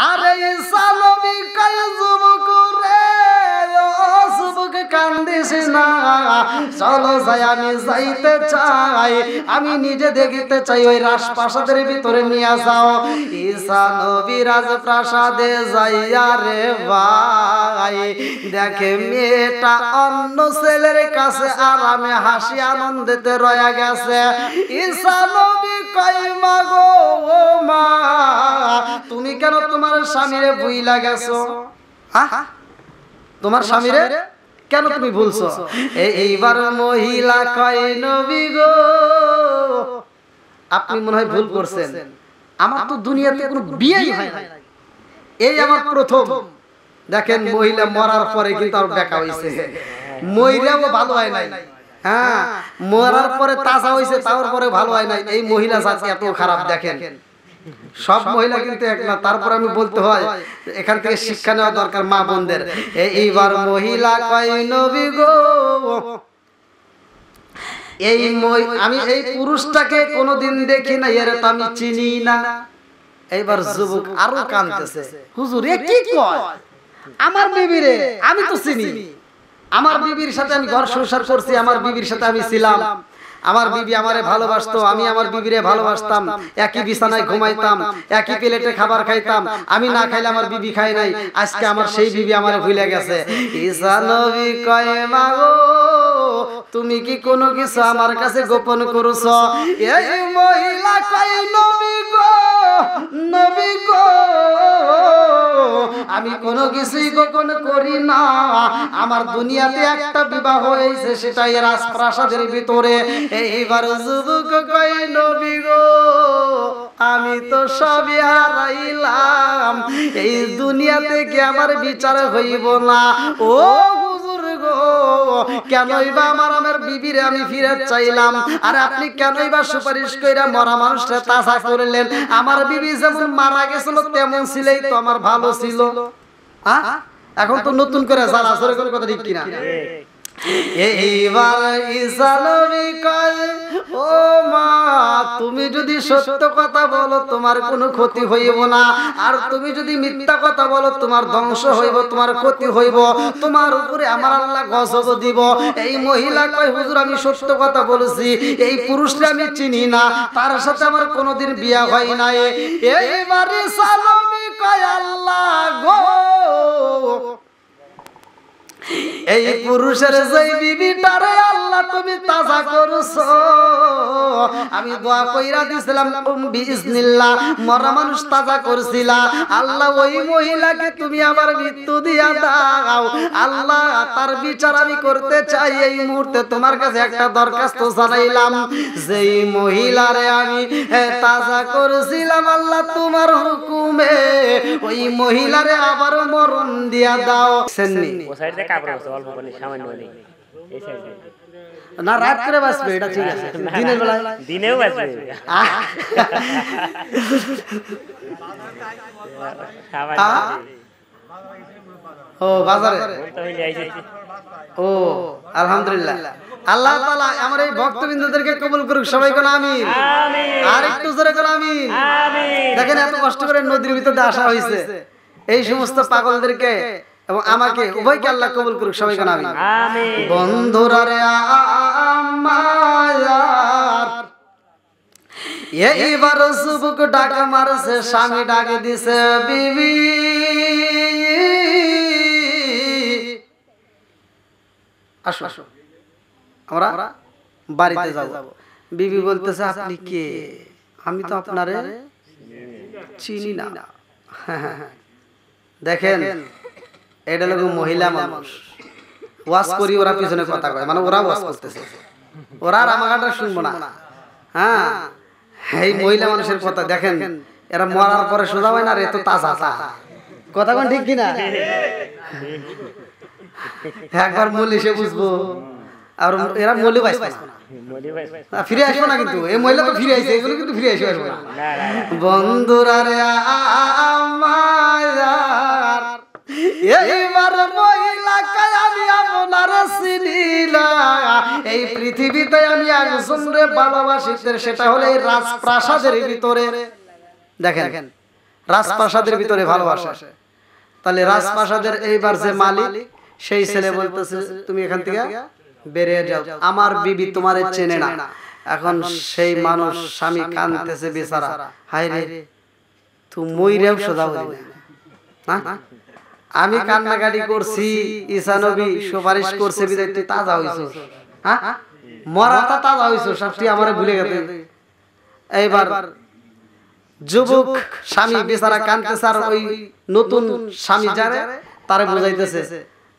আরে ঈসা নবী কয় যুবক রে, ও যুবক কান্দিস না, চলো যাই, আমি যাইতে চাই, আমি নিজে দেখতে চাই, ওই রাজপ্রাসাদের ভিতরে নিয়ে যাও। ঈসা নবী রাজপ্রাসাদে যাইয়া রে ভাই দেখে মেয়েটা অন্য ছেলের কাছে আরামে হাসি আনন্দেতে রয়ে গেছে। ঈসা নবী কয় মা গো, ও মা, তুমি কেন তোমার স্বামীরে ভুইলা গেছো? তোমার স্বামীরে কেন তুমি ভুলছো? এইবার মহিলা কয় নবী গো, আপনি মনে হয় ভুল করছেন, আমার তো দুনিয়াতে কোনো বিয়েই হয় না, এই আমার প্রথম। দেখেন মহিলা মরার পরে কিন্তু আর দেখা হইছে, মহিলাও ভালো হয় নাই। হ্যাঁ, মরার পরে তাজা হইছে, তারপরে ভালো হয় নাই। এই মহিলা জাতি এত খারাপ। দেখেন সব মহিলা কিন্তু এক না, তারপর আমি বলতে হয় এখান থেকে শিক্ষা নেওয়া দরকার মা বোনদের। এইবার মহিলা কয় নবী গো, আমি এই পুরুষটাকে কোনোদিন দেখি না, এর তো আমি চিনি না। এইবার যুবক আরো কাঁদতেছে, হুজুর এ কি কয়, আমার বিবিরে আমি তো চিনি, আমার বিবির সাথে আমি ঘর সংসার করছি, আমার বিবির সাথে আমি ছিলাম, আমার বিবি আমারে ভালোবাসতো, আমি আমার বিবিরে ভালোবাসতাম, একই বিছানায় ঘুমাইতাম, একই প্লেটে খাবার খাইতাম, আমি না খাইলে আমার বিবি খায় নাই, আজকে আমার সেই বিবি আমারে ভুলে গেছে। ঈসা নবী কয় মা গো, তুমি কি কোনো কিছু আমার কাছে গোপন করছো? এই মহিলা কয় নবী গো, নবী গো, আমি কোনো কিছুই গোপন করি না, আমার দুনিয়াতে একটা বিবাহ হয়েছে, সেটাই রাজপ্রাসাদের ভিতরে। এইবার যুবক কয় নবী গো, আমি তো সবই হারাইলাম, এই দুনিয়া থেকে আমার বিচার হইব না। ও হুজুর গো, কেনই বা আমার বিবিরে আমি ফিরে চাইলাম, আর আপনি কেনই বা সুপারিশ কইরা মরা মানুষটা তাজা করলেন? আমার বিবি যেমন মারা গেছিল তেমন ছিলেই তো আমার ভালো ছিল। এখন তো নতুন করে যারা আসলে কোনো কথা ঠিক কিনা? এইবার ঈসা নবী কয় ও মা, তুমি যদি সত্য কথা বলো তোমার কোনো ক্ষতি হইব না, আর তুমি যদি মিথ্যা কথা বলো তোমার ধ্বংস হইব, তোমার ক্ষতি হইব, তোমার উপরে আমার আল্লাহ গজব দিব। এই মহিলা কয় হুজুর আমি সত্য কথা বলেছি, এই পুরুষকে আমি চিনি না, তার সাথে আমার কোনোদিন বিয়ে হয় নাই। এইবার ঈসা নবী কয় আল্লাহ গো, এই পুরুষের যেই বিবিটারে আল্লাহ তুমি তাজা করছো, আমি দোয়া কইরা দিছিলাম বিইজনিল্লাহ, মরা মানুষ তাজা করছিলা, আল্লাহ ওই মহিলাকে তুমি আবার মৃত্যু দিয়া দাও। আল্লাহ তার বিচার আমি করতে চাই, এই মুহূর্তে তোমার কাছে একটা দরখাস্ত জানাইলাম, যেই মহিলারে আমি তাজা করছিলাম আল্লাহ তোমার হুকুমে ওই মহিলারে আবার মরণ দিয়া দাও। না রাত করে বাঁচবে, এটা ঠিক আছে, দিনের বেলায় দিনেও বাঁচবে। ও বাজারে, ও আলহামদুলিল্লাহ। আল্লাহ তাআলা আমার এই ভক্তবৃন্দদেরকে কবুল করুক, সবাই বলেন আমিন। আর একটু জোরে বলেন আমিন। দেখেন এত কষ্ট করে নদীর ভিতরে আসা হয়েছে, এই সমস্ত পাগলদেরকে এবং আমাকে উভয়কে আল্লাহ কবুল করুক, সবাই বলেন আমিন। বন্ধুরা রে আমার, এইবার যুবক ডাক মারছে, স্বামী ডাকে দিছে বিবি, আসো আসো আমরা বাড়িতে যাব। বিবি বলতেছে আপনি কে? আমি তো আপনারে চিনি না। দেখেন এটা লোক মহিলা মানুষ, ওয়াজ করি ওরা পিছনে কথা কয়, মানে ওরা ওয়াজ করতেছে, ওরা আর আমার কথা শুনবো না। হ্যাঁ, এই মহিলা মানুষের কথা দেখেন, এরা মরার পরে সোজা হয় না রে, তো তাজা কথা কোন ঠিক কিনা? একবার মলি সে বুঝবো, আর এরা মলি পাইছে না, ফিরে আসবো না, কিন্তু এই মহিলা তো ফিরে আসছে, এগুলো কিন্তু ফিরে আসবো না। বন্ধুরা রে আমার, এইবার মহিলাকে আমি আপনার চিনি না, এই পৃথিবীতে আমি একজনরে ভালোবাসি, সেটা হলো এই রাজপ্রাসাদের ভিতরে। দেখেন রাজপ্রাসাদের ভিতরে ভালোবাসা। তাহলে রাজপ্রাসাদের এইবার যে মালিক সেই ছেলে বলতেছে তুমি এখান থেকে বেরিয়ে যাও, আমার বিবি তোমারে চেনে না। এখন সেই মানুষ স্বামী কাঁদতেছে বেচারা, হায় রে তুই মইরেও সোজা হলি না, আমি কান্নাকাটি করছি, ঈসা নবী সুপারিশ করছে বিদায় তুই তাজা হইছস, হ্যাঁ মরাটা তাজা হইছস, সব তুই আমারে ভুলে গেছে। এইবার যুবক স্বামী বেচারা কাঁদতেছে, আর ওই নতুন স্বামী যারে তারে বুঝাইতেছে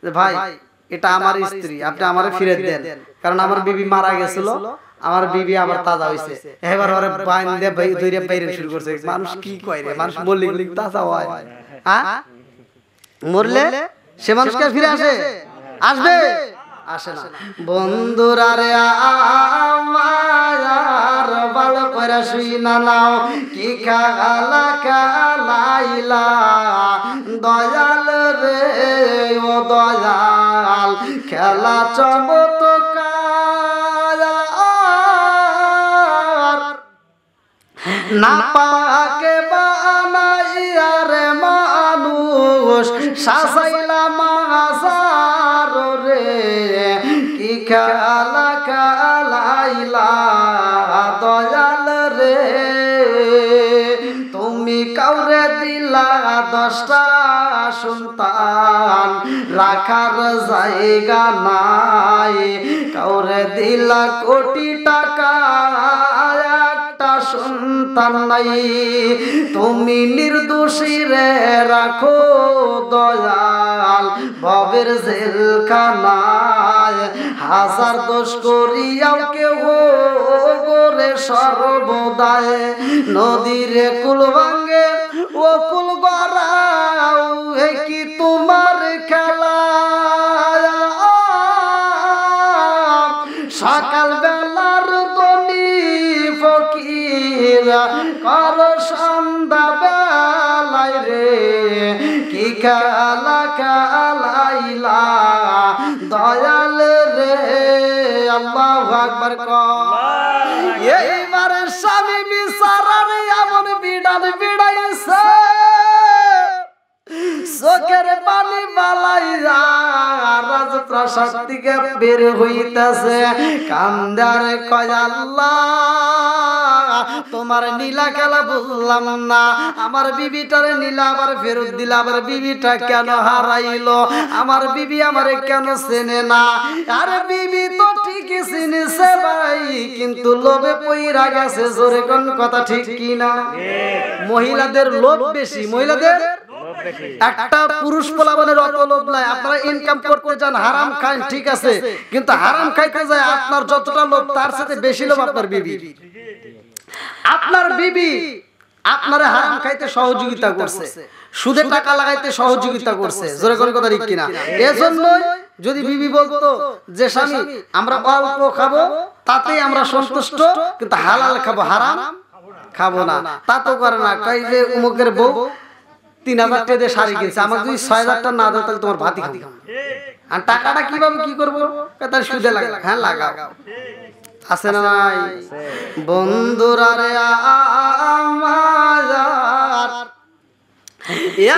যে ভাই এটা আমার স্ত্রী, আপনি আমারে ফিরে দেন, কারণ আমার বিবি মারা গেছিল, আমার বিবি আবার তাজা হইছে। এবার ওরে বাইন্দে ধরে বাইরে শুরু করছে। মানুষ কি কয় রে, মানুষ মরলে তাজা হয়, হ্যাঁ মরলে সে মানুষকে ফিরে আসে, আসবে আসে না। বন্ধুরা রে আমার ভালো করে শুইনা নাও, কি খালা খালাইলা দয়াল রে ও দয়াল, খেলা চমৎকার না পাকে বানাইয়া রে মানুষ সাজাইলা মাজার রে, কি খালা খালাইলা দয়াল রে, তুমি কাউরে দিলা 10টা সন্তান রাখার জায়গা নাই, কাউরে দিলা কোটি টাকা একটা সন্তান নাই, তুমি নির্দোষী রে রাখো দয়াল ভবের জেলখানায়, হাজার দোষ করিয়াও কেউ গোরে সর্বদায়, নদীরে কুল ভাঙ্গে ও কুল গড়াও, কি তোমার খেলা, সকাল বেলার দনি ফকির কর সন্ধ্যা বেলায় রে, কি খেলা খেলাইলা দয়াল রে, আল্লাহু আকবার কর। এইবার স্বামী বিচারার এমন বিড়াল বিড়াইছে, চোখের পানি বালাইয়া রাজপ্রাসাদ থেকে বের হইতেছে, কান্দার কয় আল্লাহ তোমার নীলা খেলা বুঝলাম না, আমার বিবিটারে নীলা আবার ফেরত দিলা, আবার বিবিটা কেন হারাইলো, আমার বিবি আমারে কেন চেনে না, আরে বিবি তো ঠিকই চিনেছে ভাই, কিন্তু লোভে পইরা গেছে, জোরে কোন কথা ঠিক কিনা? মহিলাদের লোভ বেশি, মহিলাদের একটা পুরুষ পোলাপানের অত লোভ নাই। আপনারা ইনকাম করতে যান, হারাম খান ঠিক আছে, কিন্তু হারাম খাইতে যায় আপনার যতটা লোভ তার সাথে বেশি লোভ আপনার বিবি। আপনার বিবি আপনারে হারাম খাইতে সহযোগিতা করছে, সুদে টাকা লাগাইতে সহযোগিতা করছে, জোরে কোন কথা ঠিক কিনা? এজন্যই যদি বিবি বলতো যে স্বামী আমরা অল্প খাবো তাতেই আমরা সন্তুষ্ট, কিন্তু হালাল খাবো হারাম খাবো না, তা তো করে না। কই যে উমুকের বউ 3000 টাকা দিয়ে শাড়ি কিনছে, আমাকে যদি 6000 টাকা না দাও তাহলে তোমার ভাতই খাবো, আর টাকাটা কিভাবে কি করবো, তার সুদে লাগা, হ্যাঁ লাগাও, আছে না নাই? বন্ধুরা রে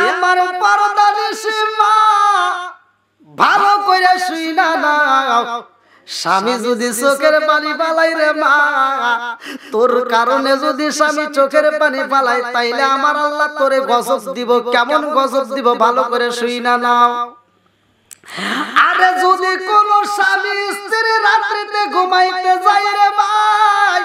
আমার পরদার সীমা ভালো করে শুই না নাও, স্বামী যদি চোখের পানি পালাই রে মা, তোর কারণে যদি স্বামী চোখের পানি পালাই, তাইলে আমার আল্লাহ তোরে গজব দিব, কেমন গজব দিব ভালো করে শুই না নাও। আরে যদি কোন স্বামী স্ত্রী রাত্রিতে ঘুমাইতে যায় রে ভাই,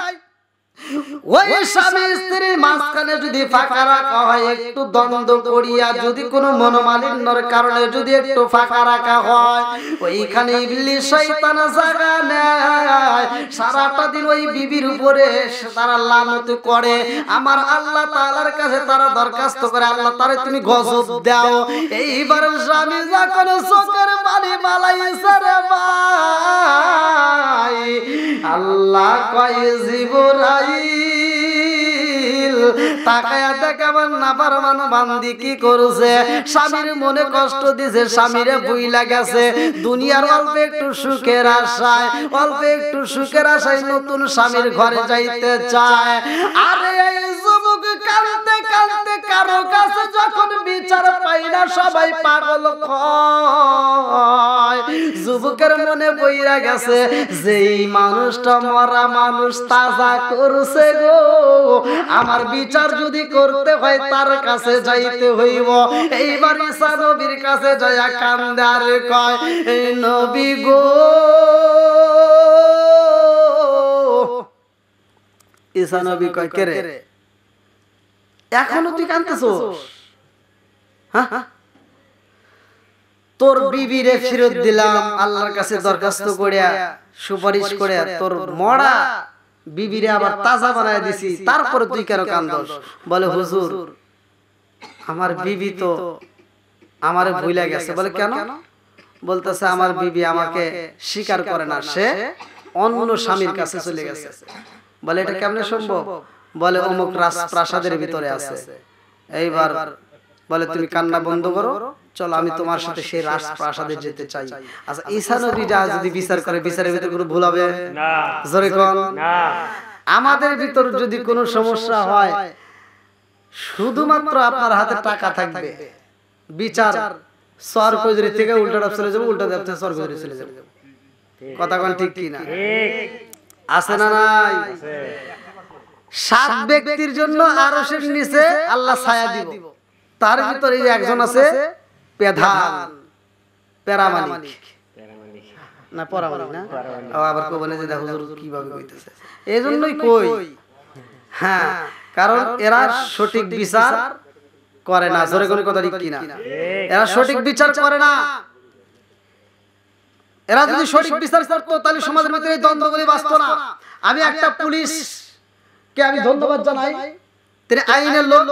ওই স্বামী স্ত্রীর মাঝখানে যদি ফাঁকা রাখা হয়, একটু দ্বন্দ্ব করিয়া যদি কোনো মনোমালিন্যর কারণে যদি একটু ফাঁকা রাখা হয়, ওইখানে ইবলিস শয়তান জায়গা নেয়, সারাটা দিন ওই বিবির উপরে তারা লানত করে, আমার আল্লাহ তাআলার কাছে তারা দরখাস্ত করে, আল্লাহ তারে তুমি গজব দাও। এইবার স্বামী যখন চোখের পানি বালাইছে রে ভাই, আল্লাহ কয় জিবরাইল তাকায়া দেখাবার না পারমান বান্দি কি করছে, স্বামীর মনে কষ্ট দিছে, স্বামীরে বুইলা গেছে, দুনিয়ার অল্প একটু সুখের আশায়, অল্প একটু সুখের আশায় নতুন স্বামীর ঘরে যাইতে চায়। আরে এই যুবক কাঁদতে কাঁদতে কারো কাছে যখন বিচার পাই না সবাই পাগল কয়। যুবকের মনে বইরা গেছে যেই মানুষটা মরা মানুষ তাজা করছে গো, আমার বিচার যদি করতে হয় তার কাছে যাইতে হইব। এইবার ঈসা নবীর কাছে যায়া কান্দে আর কয়, নবী গো, ঈসা নবী কয়, কে রে এখনো তুই কাঁদতেছস? হ্যাঁ, তোর বিবিরে ফেরত দিলাম আল্লাহর কাছে দরখাস্ত করে সুপারিশ করে, তোর মরা বিবিরে আবার তাজা বানায় দিছি, তারপরে তুই কেন কান্দস? বলে হুজুর আমার বিবি তো আমারে ভুলে গেছে। বলে কেন? বলতেছে আমার বিবি আমাকে স্বীকার করে না, সে অন্য স্বামীর কাছে চলে গেছে। বলে এটা কেমনে সম্ভব? বলে অমুক রাজপ্রাসাদের ভিতরে আছে। এইবার বলে তুমি কান্না বন্ধ করো, চলো আমি তোমার সাথে সেই রাজপ্রাসাদে যেতে চাই। আচ্ছা ঈসা নবী যা যদি বিচার করে, বিচারের ভিতরে কোনো ভুল হবে না? জোরে কোন না। আমাদের ভিতর যদি কোনো সমস্যা হয়, শুধুমাত্র আপনার হাতে টাকা থাকবে, বিচার সর কজরি থেকে উল্টা ডাব চলে যাবে, উল্টা ডাব থেকে সর কজরি চলে যাবে। কথা কোন ঠিক কি না? আছে না নাই? 7 ব্যক্তির জন্য আরশের নিচে আল্লাহ ছায়া দিব, তার ভিতরে একজন আছে প্রধান, পেরামানিক না পরামানিক না, আবার কোবনে যে দেখো হুজুর কিভাবে কইতেছে, এইজন্যই কই। হ্যাঁ, কারণ এরা সঠিক বিচার করে না। জোরে কোন কথা ঠিক কি না? এরা সঠিক বিচার করে না। এরা যদি সঠিক বিচার করতো তাহলে সমাজের ভিতরে এই দ্বন্দ্বগুলি বাঁচতো না। আমি একটা পুলিশ কে আমি ধন্যবাদ জানাই, তিনি আইনের লোক।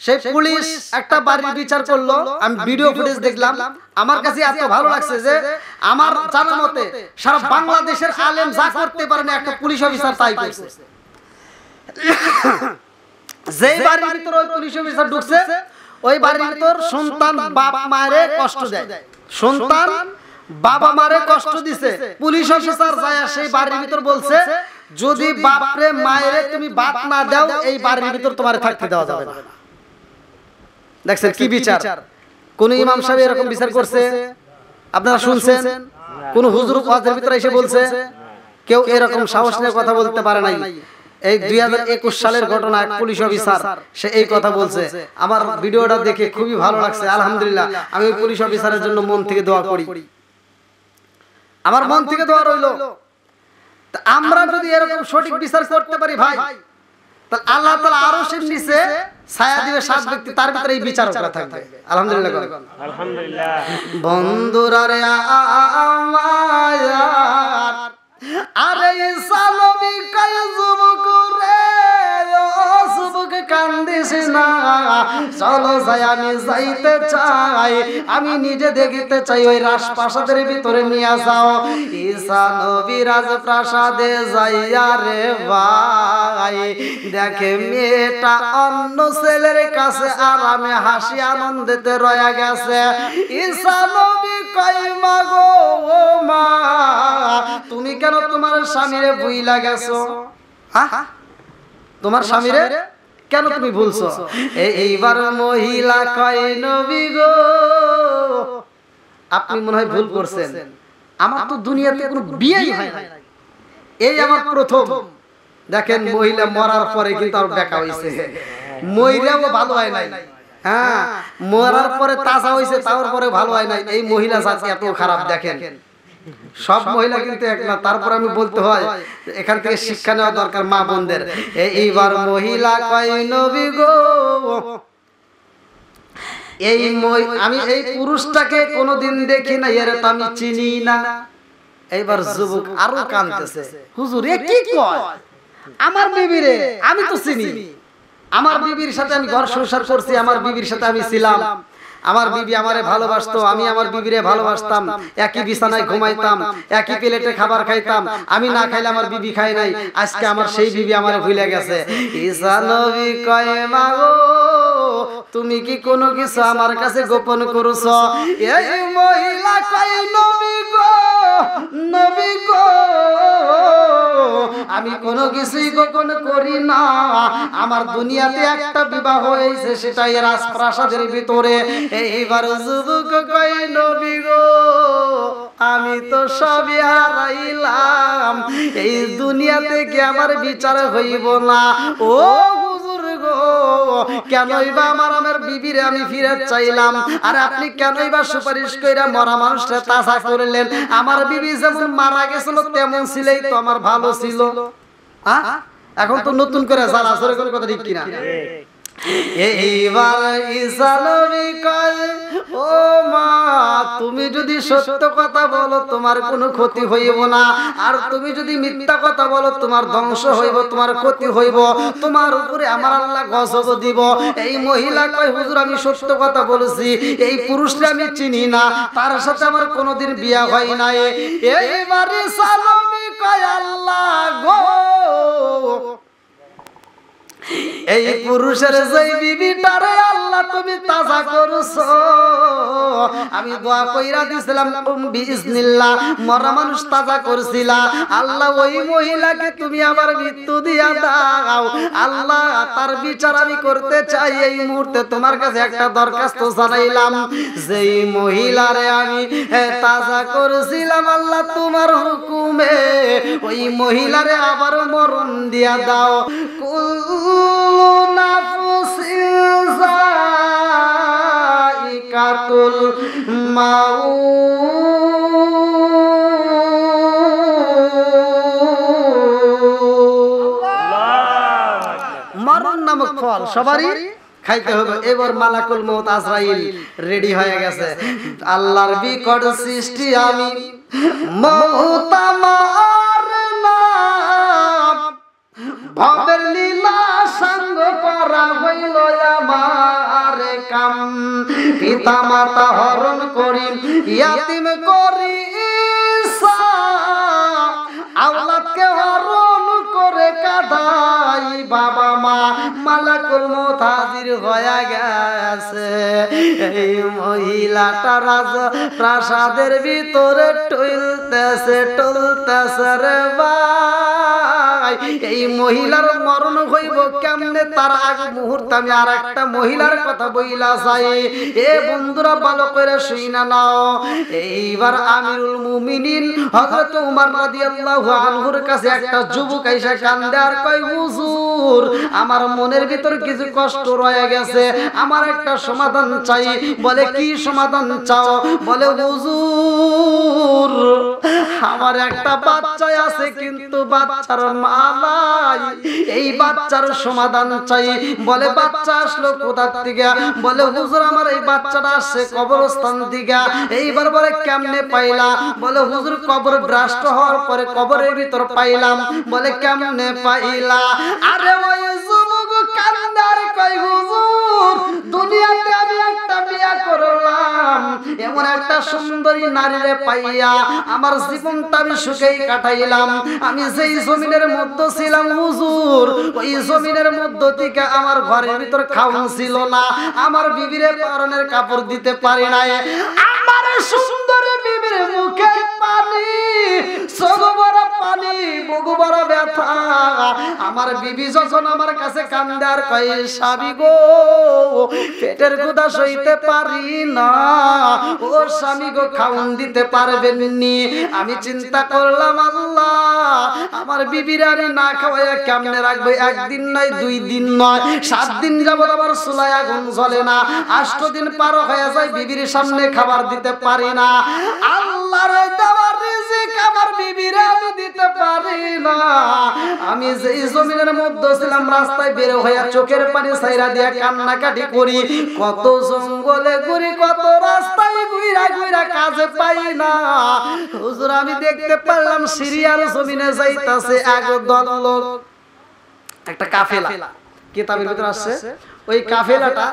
সেই পুলিশ একটা বাড়ির বিচার করলো, আমি ভিডিও ফুটেজ দেখলাম, আমার কাছে এত ভালো লাগছে যে আমার জানা মতে সারা বাংলাদেশের আলেম যা করতে পারে না একটা পুলিশ অফিসার তাই করছে। যেই বাড়ির ভিতরে ওই পুলিশ অফিসার ঢুকছে, ওই বাড়ির ভিতর সন্তান বাপ মায়েরে কষ্ট দেয়, সন্তান বাবা মারে কষ্ট দিছে, পুলিশ অফিসার যায় সেই বাড়ির ভিতর বলছে যদি বাপরে মায়েরে তুমি বাপ না দাও এই বাড়ির ভিতর তোমারে থাকতে দেওয়া যাবে না। দেখছেন কি বিচার? কোন ইমাম সাহেব এরকম বিচার করছে আপনারা শুনছেন? কোন হুজুর ওয়াজের ভিতরে এসে বলছে? কেউ এরকম সাহস নিয়ে কথা বলতে পারে নাই। এই 2021 সালের ঘটনা, এক পুলিশ অফিসার সে এই কথা বলছে। আমার ভিডিওটা দেখে খুবই ভালো লাগছে, আলহামদুলিল্লাহ। আমি ওই পুলিশ অফিসারের জন্য মন থেকে দোয়া করি, আমার মন থেকে দোয়া রইল। আমরা যদি এরকম সঠিক বিচার করতে পারি ভাই, তাহলে আল্লাহ তাআলা আরশের নিচে ছায়া দিবে 7 ব্যক্তি, তার ভিতরে এই বিচারকরা থাকবে। আলহামদুলিল্লাহ, আলহামদুলিল্লাহ। বন্ধুরা রে আমার, আরে ঈসা নবী কয় যুবক রে, ও যুবক কান্দিস না, চলো যাই, আমি যাইতে চাই, আমি নিজে দেখতে চাই ওই রাজপ্রাসাদের ভিতরে নিয়ে যাও। ঈসা নবী রাজপ্রাসাদে যাইয়া রে ভাই দেখে মেয়েটা অন্য ছেলের কাছে আরামে হাসি আনন্দেতে রয়ে গেছে। ঈসা নবী কয় মা গো, ও মা, তুমি কেন তোমার স্বামীরে ভুইলা গেছো? হ্যাঁ, তোমার স্বামীরে কেন তুমি ভুলছো? এইবার মহিলা কয় নবী গো, আপনি মনে হয় ভুল করছেন, আমার তো দুনিয়াতে কোনো বিয়েই হয় না, এই আমার প্রথম। দেখেন মহিলা মরার পরে কিন্তু আর দেখা হইছে, মহিলাও ভালো হয় নাই। হ্যাঁ, মরার পরে তাজা হইছে, তার পরে ভালো হয় নাই। এই মহিলা জাতি এত খারাপ। দেখেন সব মহিলা কিন্তু এক না, তারপর আমি বলতে হয় এখান থেকে শিক্ষা নেওয়া দরকার মা বোনদের। এইবার মহিলা কয় নবী গো, আমি এই পুরুষটাকে কোনোদিন দেখি না, এর তো আমি চিনি না। এইবার যুবক আরো কাঁদতেছে, হুজুর এ কি কয়? আমার বিবিরে আমি তো চিনি, আমার বিবির সাথে আমি ঘর সংসার করছি, আমার বিবির সাথে আমি ছিলাম, আমার বিবি আমারে ভালোবাসতো, আমি আমার বিবিরে ভালোবাসতাম, একই বিছানায় ঘুমাইতাম, একই প্লেটে খাবার খাইতাম, আমি না খাইলে আমার বিবি খায় নাই, আজকে আমার সেই বিবি আমারে ভুলে গেছে। ঈসা নবী কয় মা গো, তুমি কি কোনো কিছু আমার কাছে গোপন করছো? এই মহিলা কয় নবী গো, নবী গো, আমি কোনো কিছুই গোপন করি না। আমার দুনিয়াতে একটা বিবাহ হয়েছে, সেটাই রাজপ্রাসাদের ভিতরে। এইবার যুবক কয় নবী গো, আমি তো সবই হারাইলাম, এই দুনিয়া থেকে আমার বিচার হইব না। ও হুজুর গো, কেনই বা আমার বিবিরে আমি ফিরে চাইলাম, আর আপনি কেনই বা সুপারিশ কইরা মরা মানুষটা তাজা করলেন? আমার বিবি যেমন মারা গেছিল তেমন ছিলেই তো আমার ভালো ছিল। এখন তো নতুন করে জ্বালা সরে কোন কথা ঠিক কিনা? এইবার ঈসা নবী কয়, ও মা, তুমি যদি সত্য কথা বলো তোমার কোনো ক্ষতি হইব না, আর তুমি যদি মিথ্যা কথা বলো তোমার ধ্বংস হইব, তোমার ক্ষতি হইব, তোমার উপরে আমার আল্লাহ গজব দিব। এই মহিলা কয়, হুজুর আমি সত্য কথা বলেছি, এই পুরুষটা আমি চিনি না, তার সাথে আমার কোনোদিন বিয়া হয় নাই। এইবার ঈসা নবী কয়, আল্লাহ গো, এই পুরুষের যেই বিবিটারে আল্লাহ তুমি তাজা করছো, আমি দোয়া কইরা দিছিলাম বিইজনিল্লাহ, মরা মানুষ তাজা করছিলা, আল্লাহ ওই মহিলাকে তুমি আমার মৃত্যু দিয়া দাও। আল্লাহ তার বিচার আমি করতে চাই, এই মুহূর্তে তোমার কাছে একটা দরখাস্ত জানাইলাম, যেই মহিলারে আমি তাজা করছিলাম, আল্লাহ তোমার হুকুমে ওই মহিলারে আবার মরণ দিয়া দাও। কুল্লু নাফসিন যায়িকাতুল মাউত, মরণ নামক ফল সবারই খাইতে হবে। এবার মালাকুল মউত আজরাইল রেডি হয়ে গেছে। আল্লাহর বিকট সৃষ্টি আমি, মউত আমার নাম, ভবের লীলা সঙ্গ করা হইল আমার কাম, পিতা মাতা হরণ করি ইয়াতিম করি, আওলাদকে হরণ করে কাঁদাই বাবা মা। মালাকুল মউত হাজির হয়ে গেছে। এই মহিলাটা রাজা প্রাসাদের ভিতরে টলতেছে টলতেছে রে ভাই। এই মহিলার মরণ হইব কেমনে, তার আগে মুহূর্তে আমি আর একটা মহিলার কথা বইলা চাই। এ বন্ধুরা ভালো করে শুইনা নাও। এইবার আমিরুল মুমিনিন হযরত ওমর রাদিয়াল্লাহু আনহুর কাছে একটা যুবক আইসা কান্দে আর কয়, হুজুর আমার মনের ভিতর কিছু কষ্ট রয়ে গেছে, আমার একটা সমাধান চাই। বলে কি সমাধান চাও? বলে হুজুর আমার একটা বাচ্চা আছে কিন্তু বাচ্চার মা নাই, এই বাচ্চার সমাধান চাই। বলে বাচ্চা আসলো কোথা থেকে? বলে হুজুর আমার এই বাচ্চাটা আসছে কবরস্থান থেকে। এইবার বলে কেমনে পাইলা? বলে হুজুর কবর ভ্রষ্ট হওয়ার পরে কবরের ভিতর পাইলাম। বলে কেমনে পাইলা? আরে ওই যুবক কান্দার কই, হুজুর দুনিয়াতে আমি একটা বিয়া করলাম, এমন একটা সুন্দরী নারীরে পাইয়া আমার জীবনটা আমি সুখেই কাটাইলাম। আমি যেই জমিনের মধ্যে ছিলাম হুজুর, ওই জমিনের মধ্যে থেকে আমার ঘরের ভিতর খাওয়া ছিল না, আমার বিবিরে পরনের কাপড় দিতে পারি নাই। আমার সুন্দরী বিবির মুখে পানি, চোখ বড় পানি, বুক বড় ব্যথা। আমার বিবি যখন আমার কাছে কান্দে আর কয়, স্বামী গো পেটের ক্ষুধা সইতে পারি না, ও স্বামী গো খাওন দিতে পারবেন নি? আমি চিন্তা করলাম আল্লাহ আমার বিবিরা আমি না খাওয়াইয়া কেমনে রাখবো? একদিন নয়, 2 দিন নয়, 7 দিন যাবত আমার চুলায় আগুন জ্বলে না, 8 দিন পার হয়ে যায়, বিবির সামনে খাবার দিতে পারি না। আল্লাহর দেওয়া রিজিক আমার বিবিরে আমি দিতে পারি না। আমি যেই জমিনের মধ্যে ছিলাম রাস্তায় বের হইয়া চোখের পানি ছাইরা দিয়া কান্নাকাটি করি, কত জঙ্গলে ঘুরি, কত রাস্তায় ঘুরা ঘুরা কাজে পাই না। হুজুর আমি দেখতে পারলাম সিরিয়ার জমিনে যাইতাছে এক দল লোক, একটা কাফেলা, কিতাবের ভিতর আসছে। ওই কাফেলাটা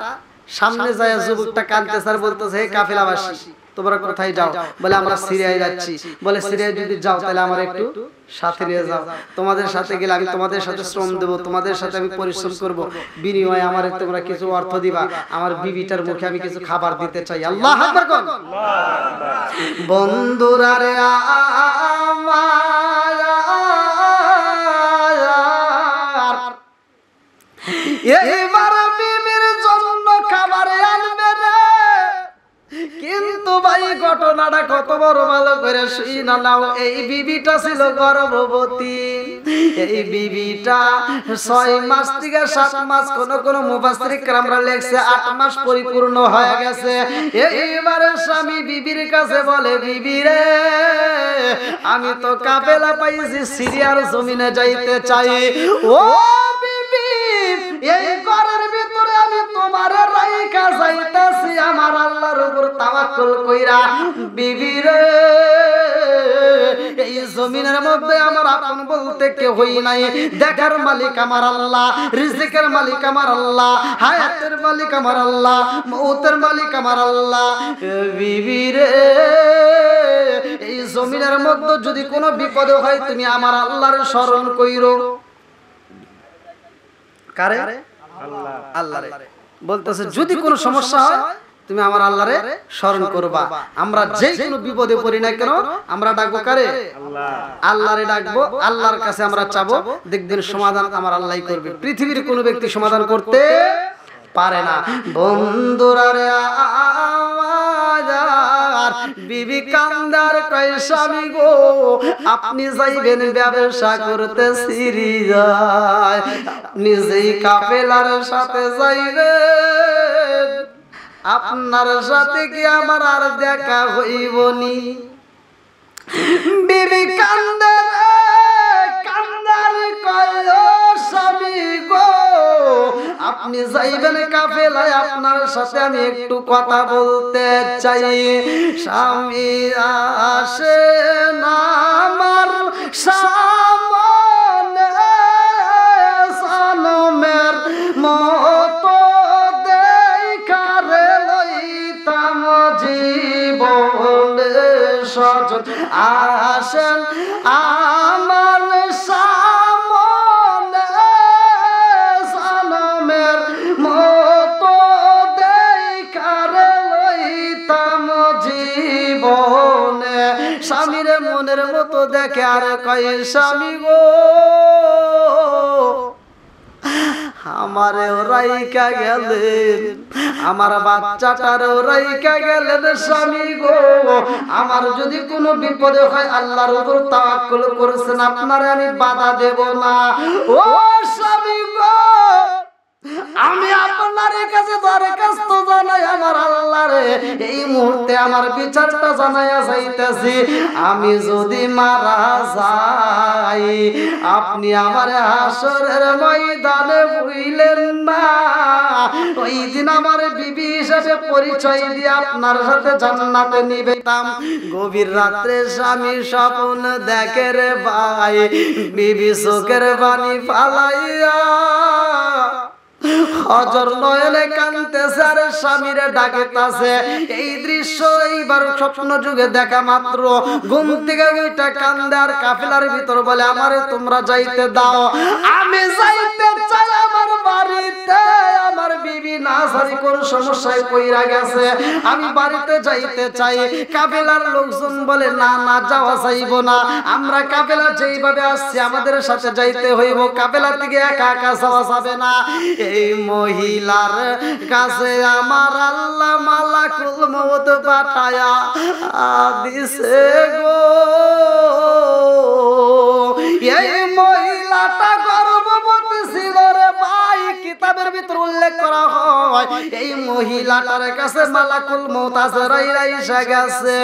সামনে যায়, যুবকটা কাঁদতেছে আর বলতেছে, হে কাফেলাবাসী তোমরা কোথায় যাও? বলে আমরা সিরিয়ায় যাচ্ছি। বলে সিরিয়ায় যদি যাও তাহলে আমার একটু সাথে নিয়ে যাও, তোমাদের সাথে গেলে আমি তোমাদের সাথে শ্রম দেব, তোমাদের সাথে আমি পরিশ্রম করব, বিনিময়ে আমার তোমরা কিছু অর্থ দিবা, আমার বিবিটার মুখে আমি কিছু খাবার দিতে চাই। আল্লাহু আকবার কোন। বন্ধুরা রে আমার, এইবার বিবির জন্য খাবার আনবে রে, কিন্তু ভাই ঘটনাটা কত বড় ভালো করে শুনে নাও। এই বিবিটা ছিল গর্ভবতী। এই বিবিটা 6 মাস থেকে 7 মাস, কোন মুফাসসির کرامরা লেখছে 8 মাস পরিপূর্ণ হয়ে গেছে। এইবারে স্বামী বিবির কাছে বলে, বিবি রে আমি তো কাফেলা পাইছি, সিরিয়ার জমিনে যাইতে চাই। ও বিবি, এই ঘরের ভিতরে আমি তোমার রাইখা যাইতাছি আমার আল্লাহর উপর তাওয়াক্কুল কইরা। বিবি রে এই জমিনের মধ্যে আমার আপন বলতে কেউই নাই, দেখার মালিক আমার আল্লাহ, রিজিকের মালিক আমার আল্লাহ, হায়াতের মালিক আমার আল্লাহ, মউতের মালিক আমার আল্লাহ। বিবি রে এই জমিনের মধ্যে যদি কোনো বিপদ হয় তুমি আমার আল্লাহর স্মরণ কইরো। কারে? আল্লাহ। আল্লাহরে বলতেছে যদি কোনো সমস্যা হয় তুমি আমার আল্লাহরে স্মরণ করবা। আমরা যে কোনো বিপদে পড়ি না কেন আমরা ডাকবো কারে? আল্লাহ। আল্লাহরে ডাকবো, আল্লাহর কাছে আমরা চাবো, দেখবেন সমাধান আমার আল্লাহই করবে। পৃথিবীর কোনো ব্যক্তি সমাধান করতে পারে না। বন্ধুরা রে আমার, বিবি কান্দার কয় স্বামী গো আপনি যাইবেন ব্যবসা করতে সিরিয়ায়, আপনি যেই কাফেলার সাথে যাইবেন আপনার সাথে কি আমার আর দেখা হইবনি? বিবি কান্দার কান্দার কয় স্বামী গো আপনি যাইবেন কাফেলায়, আপনার সাথে আমি একটু কথা বলতে চাই। স্বামী আসে না আমার সামনে, সানমের মতো দেখারে লইতাম জীবনে সজন। আসেন আমার সামনে, সানমের মতো দেখারে লইতাম জীবনে। স্বামীর মনের মতো দেখে আর কয় স্বামী গো আমারে রাইকা গেলেন, আমার বাচ্চাটারও রাইকা গেলেন স্বামী গো। আমার যদি কোনো বিপদে হয় আল্লাহর উপর তাওয়াক্কুল করছেন, আপনারে আমি বাধা দেব না। ও স্বামী গো আমি আপনার কাছে দরখাস্ত জানাই আমার আল্লাহরে, এই মুহূর্তে আমার বিচারটা জানাইয়া যাইতেছি। আমি যদি মারা যাই আপনি আমার হাসরের ময়দানে ভুইলেন না, ওই দিন আমার বিবি হিসেবে পরিচয় দিয়ে আপনার সাথে জান্নাতে নিবেতাম। গভীর রাত্রে স্বামী স্বপ্ন দেখে রে ভাই, বিবি চোখের পানি ফালাইয়া হজর নয়নে কাঁদতেছে আর স্বামীরে ডাকতেছে। এই দৃশ্য এইবার স্বপ্ন যুগে দেখা মাত্র ঘুম থেকে ওইটা কান্দে আর কাফেলার ভিতর বলে আমারে তোমরা যাইতে দাও, আমি যাইতে চাই আমার বাড়িতে। আমার বিবি না জানি কোন সমস্যায় পইরা গেছে, আমি বাড়িতে যাইতে চাই। কাফেলার লোকজন বলে না না যাওয়া যাইব না, আমরা কাফেলা যেইভাবে আসছি আমাদের সাথে যাইতে হইব, কাফেলা থেকে একা একা যাওয়া যাবে না। এই মহিলার কাছে আমার আল্লাহ মালাকুল মউত পাঠায়া দিছে গো। এই মহিলাটা গর্ভবতী ছিল রে ভাই, কিতাবের ভিতর উল্লেখ করা হয় এই মহিলাটার কাছে মালাকুল মউত আজরাইল এসে গেছে।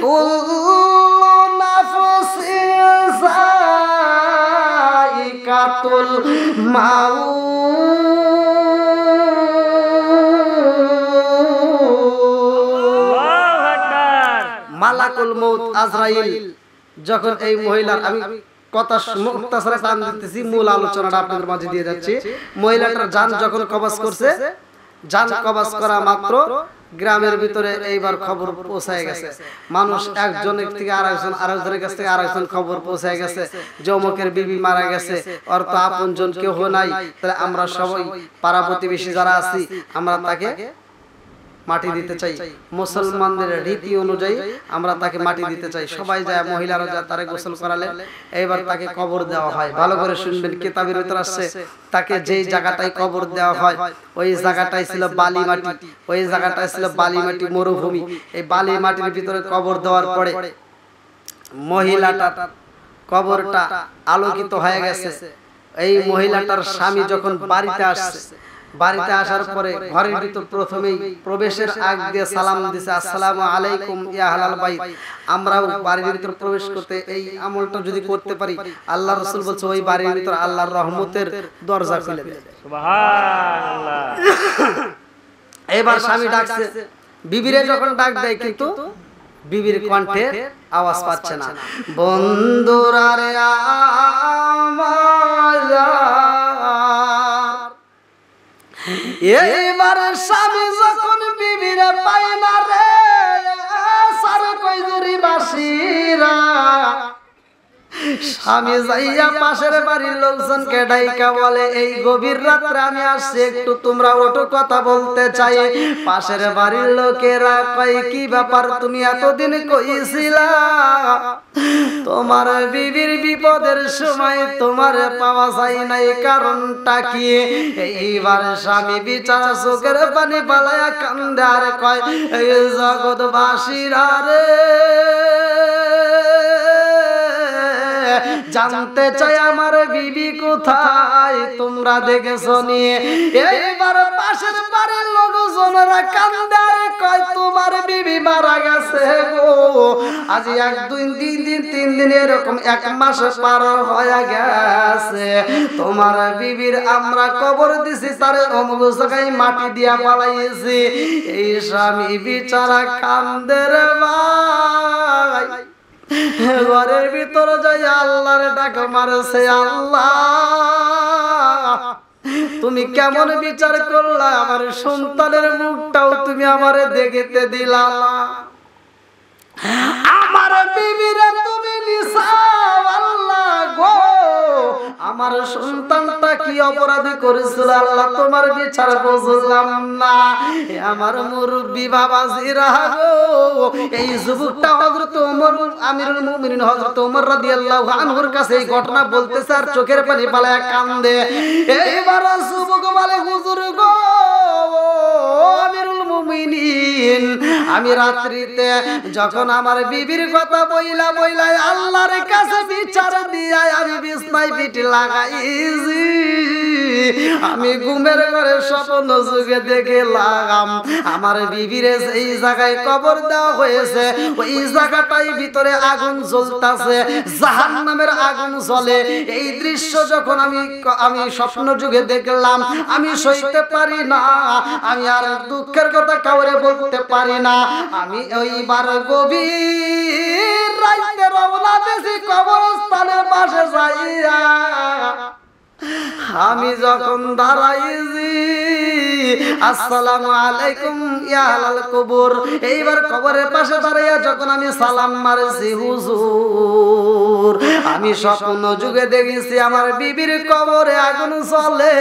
কুল্লু নাফসিন যায়িকাতুল মাউত, মালাকুল মউত আজরাইল যখন এই মহিলার, আমি কথা মুখতাসারে টান দিতেছি, মূল আলোচনাটা আপনাদের মাঝে দিয়ে যাচ্ছি। মহিলাটার জান যখন কবজ করছে, জান কবজ করা মাত্র গ্রামের ভিতরে এইবার খবর পৌঁছায় গেছে, মানুষ একজনের থেকে আরেকজন, আরেকজনের কাছ থেকে আরেকজন খবর পৌঁছায় গেছে যে অমুকের বিবি মারা গেছে, ওর তো আপনজন কেউ নাই, তাহলে আমরা সবাই পাড়া প্রতিবেশী যারা আছি আমরা তাকে মাটি দিতে চাই। মুসলমানদের রীতি অনুযায়ী আমরা তাকে মাটি দিতে চাই। সবাই যায়, মহিলারা যায়, তারে গোসল করালে এইবার তাকে কবর দেওয়া হয়। ভালো করে শুনবেন, কিতাবের ভিতর আসছে তাকে যেই জায়গাটায় কবর দেওয়া হয় ওই জায়গাটাই ছিল বালি মাটি, ওই জায়গাটাই ছিল বালি মাটি, মরুভূমি। এই বালি মাটির ভিতরে কবর দেওয়ার পরে মহিলাটার কবরটা আলোকিত হয়ে গেছে। এই মহিলাটার স্বামী যখন বাড়িতে আসছে, বাড়িতে আসার পরে ঘরের ভিতর প্রথমেই প্রবেশের আগ দিয়ে সালাম দিছে, আসসালামু আলাইকুম ইয়া আহলাল বাইত। আমরাও বাড়ির ভিতর প্রবেশ করতে এই আমলটা যদি করতে পারি, আল্লাহ রাসূল বলছে ওই বাড়ির ভিতর আল্লাহর রহমতের দরজা খুলে দেয়। সুবহানাল্লাহ। এবার স্বামী ডাকছে, বিবিরে যখন ডাক দেয় কিন্তু বিবির কণ্ঠে আওয়াজ পাচ্ছে না। বন্ধুরা রে এইবার স্বামী যখন বিবিরে পায় না রে, সার কই জুরি বাসিরা, স্বামী যাইয়া পাশের বাড়ির লোকজনকে ডাইকা বলে, এই গভীর রাত্রে আমি আসছি, একটু তোমরা ওঠো, কথা বলতে চাই। পাশের বাড়ির লোকেরা কয়, কি ব্যাপার, তুমি এতদিন কইছিলা তোমার বিবির বিপদের সময় তোমার পাওয়া যায় নাই, কারণটা কি? এইবার স্বামী বিচারা চোখের পানি পালায়া কান্দে আর কয়, এই জগৎবাসীরা রে, জানতে চাই আমার বিবি কোথায়, তোমরা দেখেছো নিয়ে? এইবার পাশের বাড়ির লোকজনেরা কান্দে আর কয়, তোমার বিবি মারা গেছে গো, আজ 1 2 3 দিন 3 দিন এরকম 1 মাস পার হয়ে গেছে। তোমার বিবির আমরা কবর দিছি, তারে অমুক জায়গায় মাটি দিয়া পালাইছি। এই স্বামী বিচারা কান্দে রে ভাই, ঘরের ভিতরে যাই আল্লাহর ডাক মারছে, আল্লাহ তুমি কেমন বিচার করলা, আমার সন্তানের মুখটাও তুমি আমারে দেখতে দিলা, আমার বিবিরে তুমি নিসাও আল্লাহ গো, আমার সন্তানটা কি অপরাধ করেছিল আল্লাহ, তোমার বিচার বুঝলাম না। আমার মুরব্বি বাবাজিরা গো, এই যুবকটা হযরত ওমর আমিরুল মুমিনিন হযরত ওমর রাদিয়াল্লাহু আনহুর কাছে এই ঘটনা বলতেছে আর চোখের পানি পালায়া কান্দে। এইবার যুবক বলে, হুজুর গো, আমিরুল মুমিনিন, আমি রাত্রিতে যখন আমার বিবির কথা বইলা বইলা আল্লাহর কাছে বিচার দিয়া আমি বিছনায় পিঠ লাগাইছি, আমি ঘুমের ঘরে স্বপ্ন যুগে দেখে লাগাম আমার বিবিরে এই জায়গায় কবর দেওয়া হয়েছে, ওই জায়গাটাই ভিতরে আগুন জ্বলতাছে, জাহান্নামের আগুন জ্বলে। এই দৃশ্য যখন আমি স্বপ্ন যুগে দেখলাম, আমি সইতে পারি না, আমি আর দুঃখের কথা কাউরে বলতে পারি না। আমি ওইবার গভীর রাতে রওনা দিছি কবরস্থানের পাশে যাইয়া, আমি যখন দাঁড়াইছি, আসসালামু আলাইকুম ইয়া আহলাল কবর, এইবার কবরের পাশে দাঁড়াইয়া যখন আমি সালাম মারছি, হুজুর আমি স্বপ্ন যুগে দেখেছি আমার বিবির কবরে আগুন জ্বলে,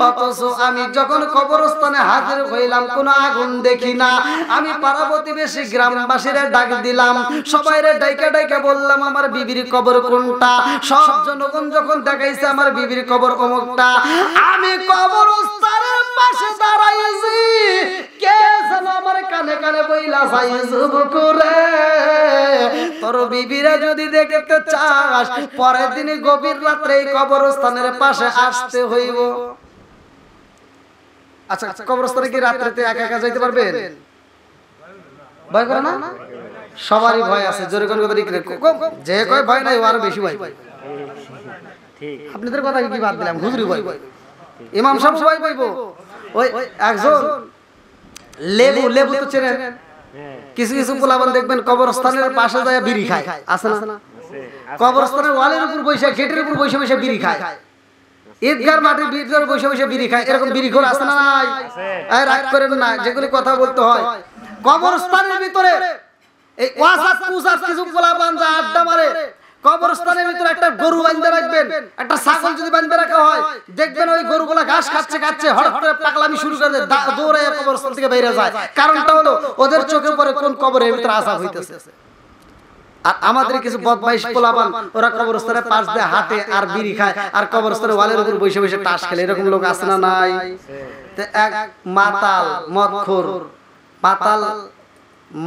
অথচ আমি যখন কবরস্থানে হাজির হইলাম কোনো আগুন দেখি না। আমি পাড়া প্রতিবেশী গ্রামবাসীরা ডাক দিলাম, সবাইরে ডাইকা ডাইকা বললাম আমার বিবির কবর কোনটা। সব জনগণ যখন দেখাইছে আমার বিবির কবর অমুকটা, আমি কবরস্থানের পাশে দাঁড়াইছি, কে যেন আমার কানে কানে বইলা যাই, যুবক রে তোর বিবিরা যদি দেখতে চাস পরের দিন গভীর রাত্রে এই কবরস্থানের পাশে আসতে হইব। আচ্ছা, কবরস্থানে কি রাত্রিতে একা একা যাইতে পারবেন? ভয় করে না? সবারই ভয় আছে, জোরে কোন কথা ঠিক যে কয় ভয় নাই, আরো বেশি ভয়। আপনাদের কথা কি বাদ দিলাম, হুজুরি ভয়, ইমাম সাহেব সবাই বইব। ওই একজন লেবু, লেবু তো চেনেন, কিছু কিছু পোলাপান দেখবেন কবরস্থানের পাশে যায় বিড়ি খায়, আছে না? কবরস্থানের ওয়ালের উপর বসে, গেটের উপর বসে বসে বিড়ি খায়। ঈদগার মাঠে ভিতরে বসে বসে বিড়ি খায়, এরকম বিড়িখোর আছে না নাই? রাগ করেন না, যেগুলি কথা বলতে হয়। কবরস্থানের ভিতরে এই ওয়াসাত কুসাত কিছু পোলাপান যা আড্ডা মারে, কবরস্থানের ভিতরে একটা গরু বাঁধে রাখবেন, একটা ছাগল যদি বাঁধে রাখা হয়, দেখবেন ওই গরুগুলা ঘাস খাচ্ছে খাচ্ছে হঠাৎ করে পাগলামি শুরু করে দেয়, দৌড়ে কবরস্থান থেকে বেরিয়ে যায়। কারণটা হলো ওদের চোখে পড়ে কোন কবরের ভিতরে আযাব হইতেছে। আর আমাদের কিছু বদমাইশ পোলাপান ওরা কবরস্থানের পাশ দিয়ে হাঁটে আর বিড়ি খায়, আর কবরস্থানের ওয়ালের উপর বসে বসে তাস খেলে, এরকম লোক আছে না নাই? তো এক মাতাল মদখোর, মাতাল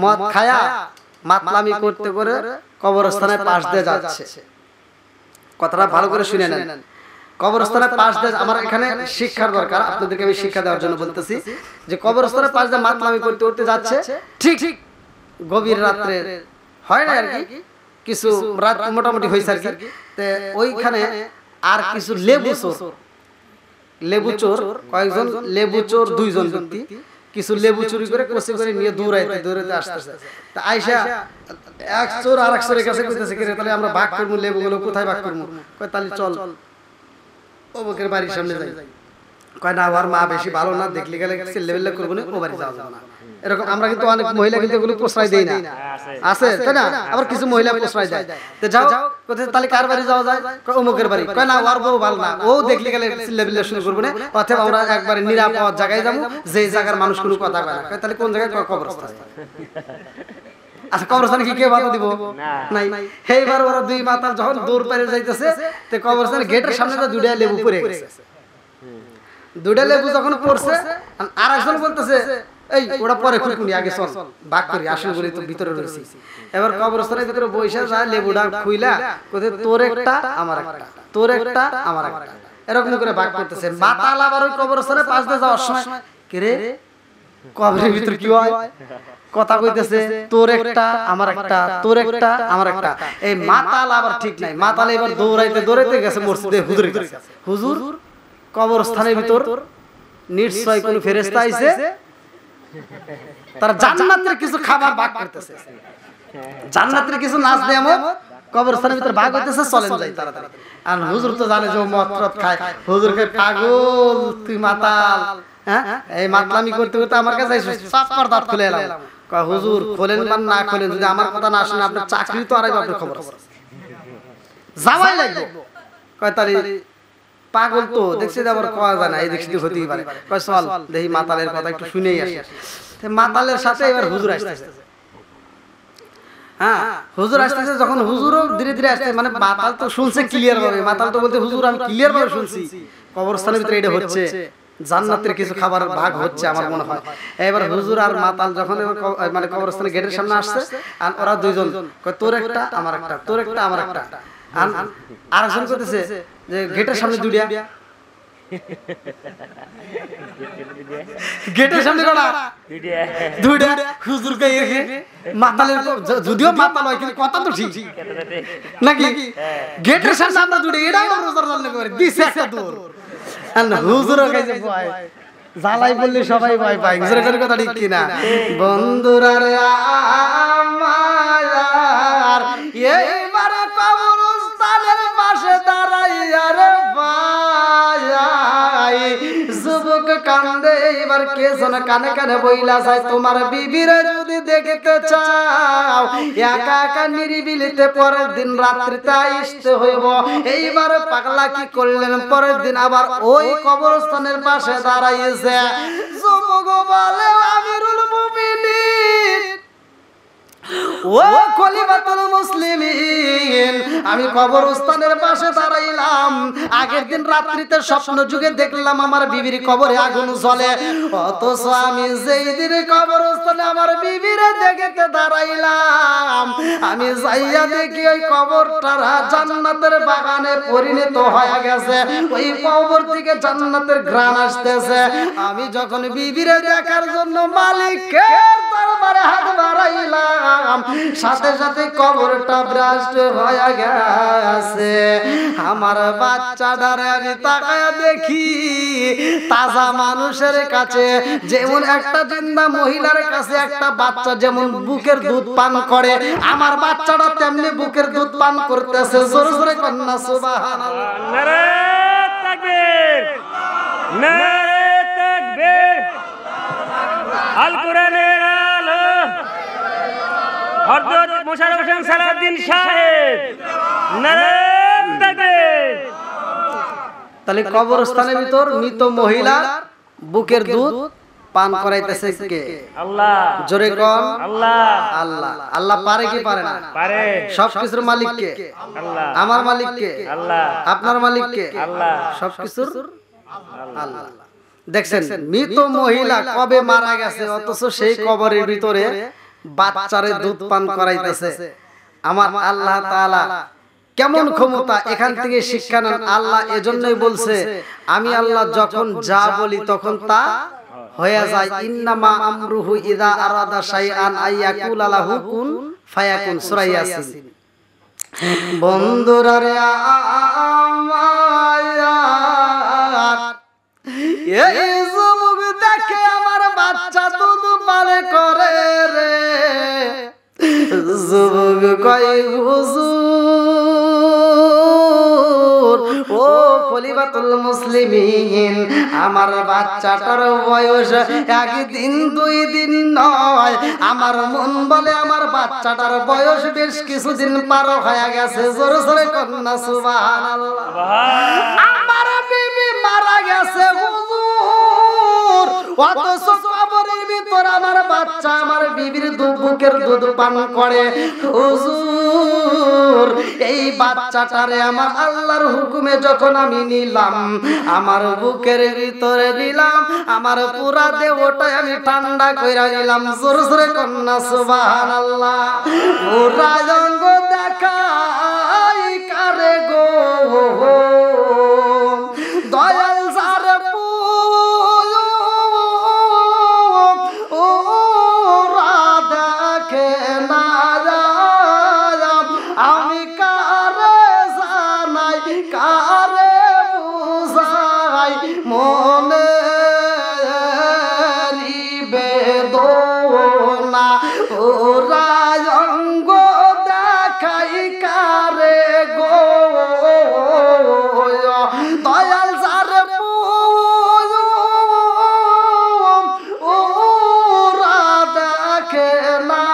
মদ খায়া মাতলামি করতে করে কবরস্থানের পাশ দিয়ে যাচ্ছে। কথাটা ভালো করে শুনে নেন। কবরস্থানের পাশ দিয়ে, আমার এখানে শিক্ষার দরকার, আপনাদেরকে আমি শিক্ষা দেওয়ার জন্য বলতেছি যে কবরস্থানের পাশ দিয়ে মাতলামি করতে করতে যাচ্ছে, ঠিক ঠিক গভীর রাত্রে হয় না আর কি, কিছু রাত মোটামুটি হয়েছে আর কি। ওইখানে আর কিছু লেবু চোর কয়েকজন লেবু চোর, দুইজন ব্যক্তি কিছু লেবু চুরি করে কষে করে নিয়ে দৌড়াইতে আসতেছে। তা আইসা এক চোর আর এক চোরের কাছে কইতেছে, তাহলে আমরা ভাগ করবো লেবুগুলো, কোথায় ভাগ করবো? কয় তাহলে চল অমুকের বাড়ির সামনে যাই। কয় না, আমার মা বেশি ভালো না, দেখলে গেলে লেবেলে করবো না, ও বাড়ি যাওয়া যাবে না। এরকম আমরা কিন্তু অনেক মহিলা কিন্তু এগুলো প্রশ্রয় দেই না, আছে তাই না? আবার কিছু মহিলা প্রশ্রয় দেয়। তো যাও কোথায়, তাহলে কার বাড়ি যাওয়া যায়? অমুকের বাড়ি। কয় না, ওর বউ ভালো না, ও দেখলে গেলে লেবেলে শুরু করবো না, অথবা আমরা একবারে নিরাপদ জায়গায় যাবো, যে জায়গার মানুষ কোনো কথা কয় না। তাহলে কোন জায়গায়? কবরস্থান। আচ্ছা, কবরস্থানে কি কেউ বাধা দিব? নাই। এইবার ওরা দুই মাতাল যখন দৌড় পেরে যাইতেছে, তো কবরস্থানের গেটের সামনে তো দুইটা লেবু পড়ে গেছে। দুইটা লেবু যখন পড়ছে, আর একজন বলতেছে এই ওটা পরে খুলকুনি, আগে চল বাক করি, আসল বলি তো ভিতরে রয়েছি। এবার কবরস্থানের ভিতরে বসে যায়, লেবুটা খুইলা কোথায় তোর একটা আমার একটা, তোর একটা আমার একটা, এরকম করে বাক করতেছে। মাতাল আবার ওই কবরস্থানের পাশ দিয়ে যাওয়ার সময়, কে রে কবরের ভিতরে কি হয়? কথা কইতেছে, তোর একটা আমার একটা, তোর একটা আমার একটা। এই মাতাল আবার ঠিক নাই, মাতাল এবার দৌড়াইতে দৌড়াইতে গেছে মসজিদে হুজুরের কাছে। হুজুর, কবরস্থানের ভিতর নিশ্চয় কোন ফেরেশতা আইছে, তারা জান্নাতের কিছু খাবার ভাগ করতেছে, জান্নাতের কিছু নাচ নেয়ামত কবরস্থানের ভিতর ভাগ হইতেছে, চলেন যাই তাড়াতাড়ি। আর হুজুর তো জানে যে ও মদ খায়, হুজুরকে পাগল তুই মাতাল, হ্যাঁ এই মাতলামি করতে করতে আমার কাছে চাপার দাঁত খুলে এলাম। কয় হুজুর খোলেন বা না খোলেন, যদি আমার কথা না শুনে আপনার চাকরি তো আড়াইব, আপনার খবর যাওয়াই লাগবে। কয় তাহলে পাগল তো দেখছি, আবার কোয়া যায় না, এই দেখছি হতেই পারে। কয় চল দেখি মাতালের কথা একটু শুনেই আসি। মাতালের সাথে এবার হুজুর আসতেছে। হ্যাঁ, হুজুর আসতেছে, যখন হুজুরও ধীরে ধীরে আসছে, মানে মাতাল তো শুনছে ক্লিয়ার ভাবে, মাতাল তো বলতে হুজুর আমি ক্লিয়ার ভাবে শুনছি কবরস্থানের ভিতরে এটা হচ্ছে, জান্নাতের কিছু খাবার ভাগ হচ্ছে আমার মনে হয়। এবার হুজুর আর মাতাল যখন মানে কবরস্থানের গেটের সামনে আসছে, আর ওরা দুইজন কয় তোর একটা আমার একটা, তোর একটা আমার একটা। আর একজন করতেছে যে গেটের সামনে দুইটা, গেটের সামনে দুইটা হুজুরকে মাতালের, যদিও মাতাল হয় কিন্তু কথা তো ঠিক নাকি? গেটের সামনে আমরা দুইটা, এটাও রোজার জন্য করে দিছে একটা দৌড়। হুজুরও কাছে ভয়, জ্বালাই বললে সবাই ভয় পায়, হুজুরের কথা ঠিক কিনা? বন্ধুরা রে আমার, এইবারে কবরস্থানের পাশে দাঁড়াইয়া রে ভাই, যুবক কান্দে, এইবার কে যেন কানে কানে বইলা যায়, তোমার বিবিরে যদি দেখতে চাও একা একা নিরিবিলিতে পরের দিন রাত্রিতে আসতে হইব। এইবার পাগলা কি করলেন, পরের দিন আবার ওই কবরস্থানের পাশে দাঁড়াইছে। যুবক বলে আমিরুল মুমিনিন, ও খলিফাতুল মুসলিমিন, আমি কবরস্থানের পাশে দাঁড়াইলাম, আগের দিন রাত্রিতে স্বপ্ন যুগে দেখলাম আমার বিবির কবরে আগুন জ্বলে, অথচ আমি যেই দিন কবরস্থানে আমার বিবিরে দেখতে দাঁড়াইলাম, আমি যাইয়া দেখি ওই কবরটা জান্নাতের বাগানে পরিণত হয়ে গেছে, ওই কবর থেকে জান্নাতের ঘ্রাণ আসতেছে। আমি যখন বিবিরে দেখার জন্য মালিকের দরবারে হাত বাড়াইলাম, সাথে সাথে কবরটা ব্রাস্ট হয়ে গেছে। আমার বাচ্চাটারে আমি তাকায়া দেখি, তাজা মানুষের কাছে যেমন একটা জিন্দা মহিলার কাছে একটা বাচ্চা যেমন বুকের দুধ পান করে, আমার বাচ্চাটা তেমনি বুকের দুধ পান করতেছে। জোরে জোরে কন্যা সুবহানাল্লাহ। নারে তাকবীর আল কোরআনের আলো হযরত মোশাররফ হোসেন সালাউদ্দিন সাহেব নারে তাকবীর। তাহলে কবরস্থানের ভিতর মৃত মহিলা বুকের দুধ পান করাইতেছে কে? আল্লাহ। জোরে কোন আল্লাহ। আল্লাহ। আল্লাহ পারে কি পারে না? পারে। সবকিছুর মালিক কে? আল্লাহ। আমার মালিক কে? আল্লাহ। আপনার মালিক কে? আল্লাহ। সবকিছুর আল্লাহ। দেখছেন মৃত মহিলা কবে মারা গেছে, অথচ সেই কবরের ভিতরে বাচ্চারে দুধ পান করাইতেছে। আমার আল্লাহ তাআলা কেমন ক্ষমতা, এখান থেকে শিক্ষা নেন। আল্লাহ এজন্যই বলছে আমি আল্লাহ যখন যা বলি তখন তা হয়ে যায়। ইন্নামা আমরুহু ইযা আরাদা শাইআন আইয়াকুলা লাহু কুন ফায়াকুন, সূরা ইয়াসিন। বন্ধুরা রে আমার, এই যুবক দেখে আমার বাচ্চা দুধ পালে করে রে, যুবক কয় হুজুর ও খলিফাতুল মুসলিমিন, আমার বাচ্চাটার বয়স একদিন দুই দিন নয়, আমার মন বলে আমার বাচ্চাটার বয়স বেশ কিছুদিন পার হয়ে গেছে। জোরে জোরে কন্যা সুবহানাল্লাহ। আমার বিবি মারা গেছে হুজুর, অথচ কবরের ভিতর আমার বাচ্চা আমার বিবির বুকের দুধ পান করে। হুজুর এই বাচ্চাটারে আমার আল্লাহর হুকুমে যখন আমি নিলাম, আমার বুকের ভিতরে নিলাম, আমার পুরা দেহটাই আমি ঠান্ডা কইরা নিলাম। জোরে জোরে কন্যা সুবহানাল্লাহ। পুরা অঙ্গ দেখাই কারে গো, দয়াল যার ওরা দেখে না, আমি কারে জানাই কারে বুঝাই মনে বেদনা, ওরা অঙ্গ দেখাই কারে গো, দয়াল যার ওরা দেখে না,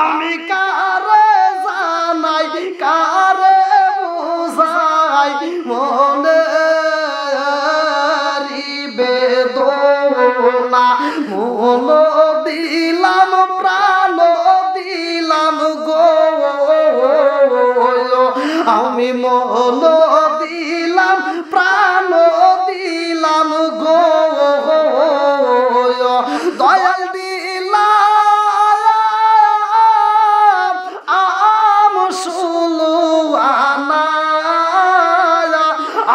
আমি কারে জানাই কারে বুঝাই মনে বেদনা, মন দিলাম প্রাণ দিলাম গো, আমি মন দিলাম প্রাণ দিলাম গো, দয়াল দিলাম আমসুলু আনা,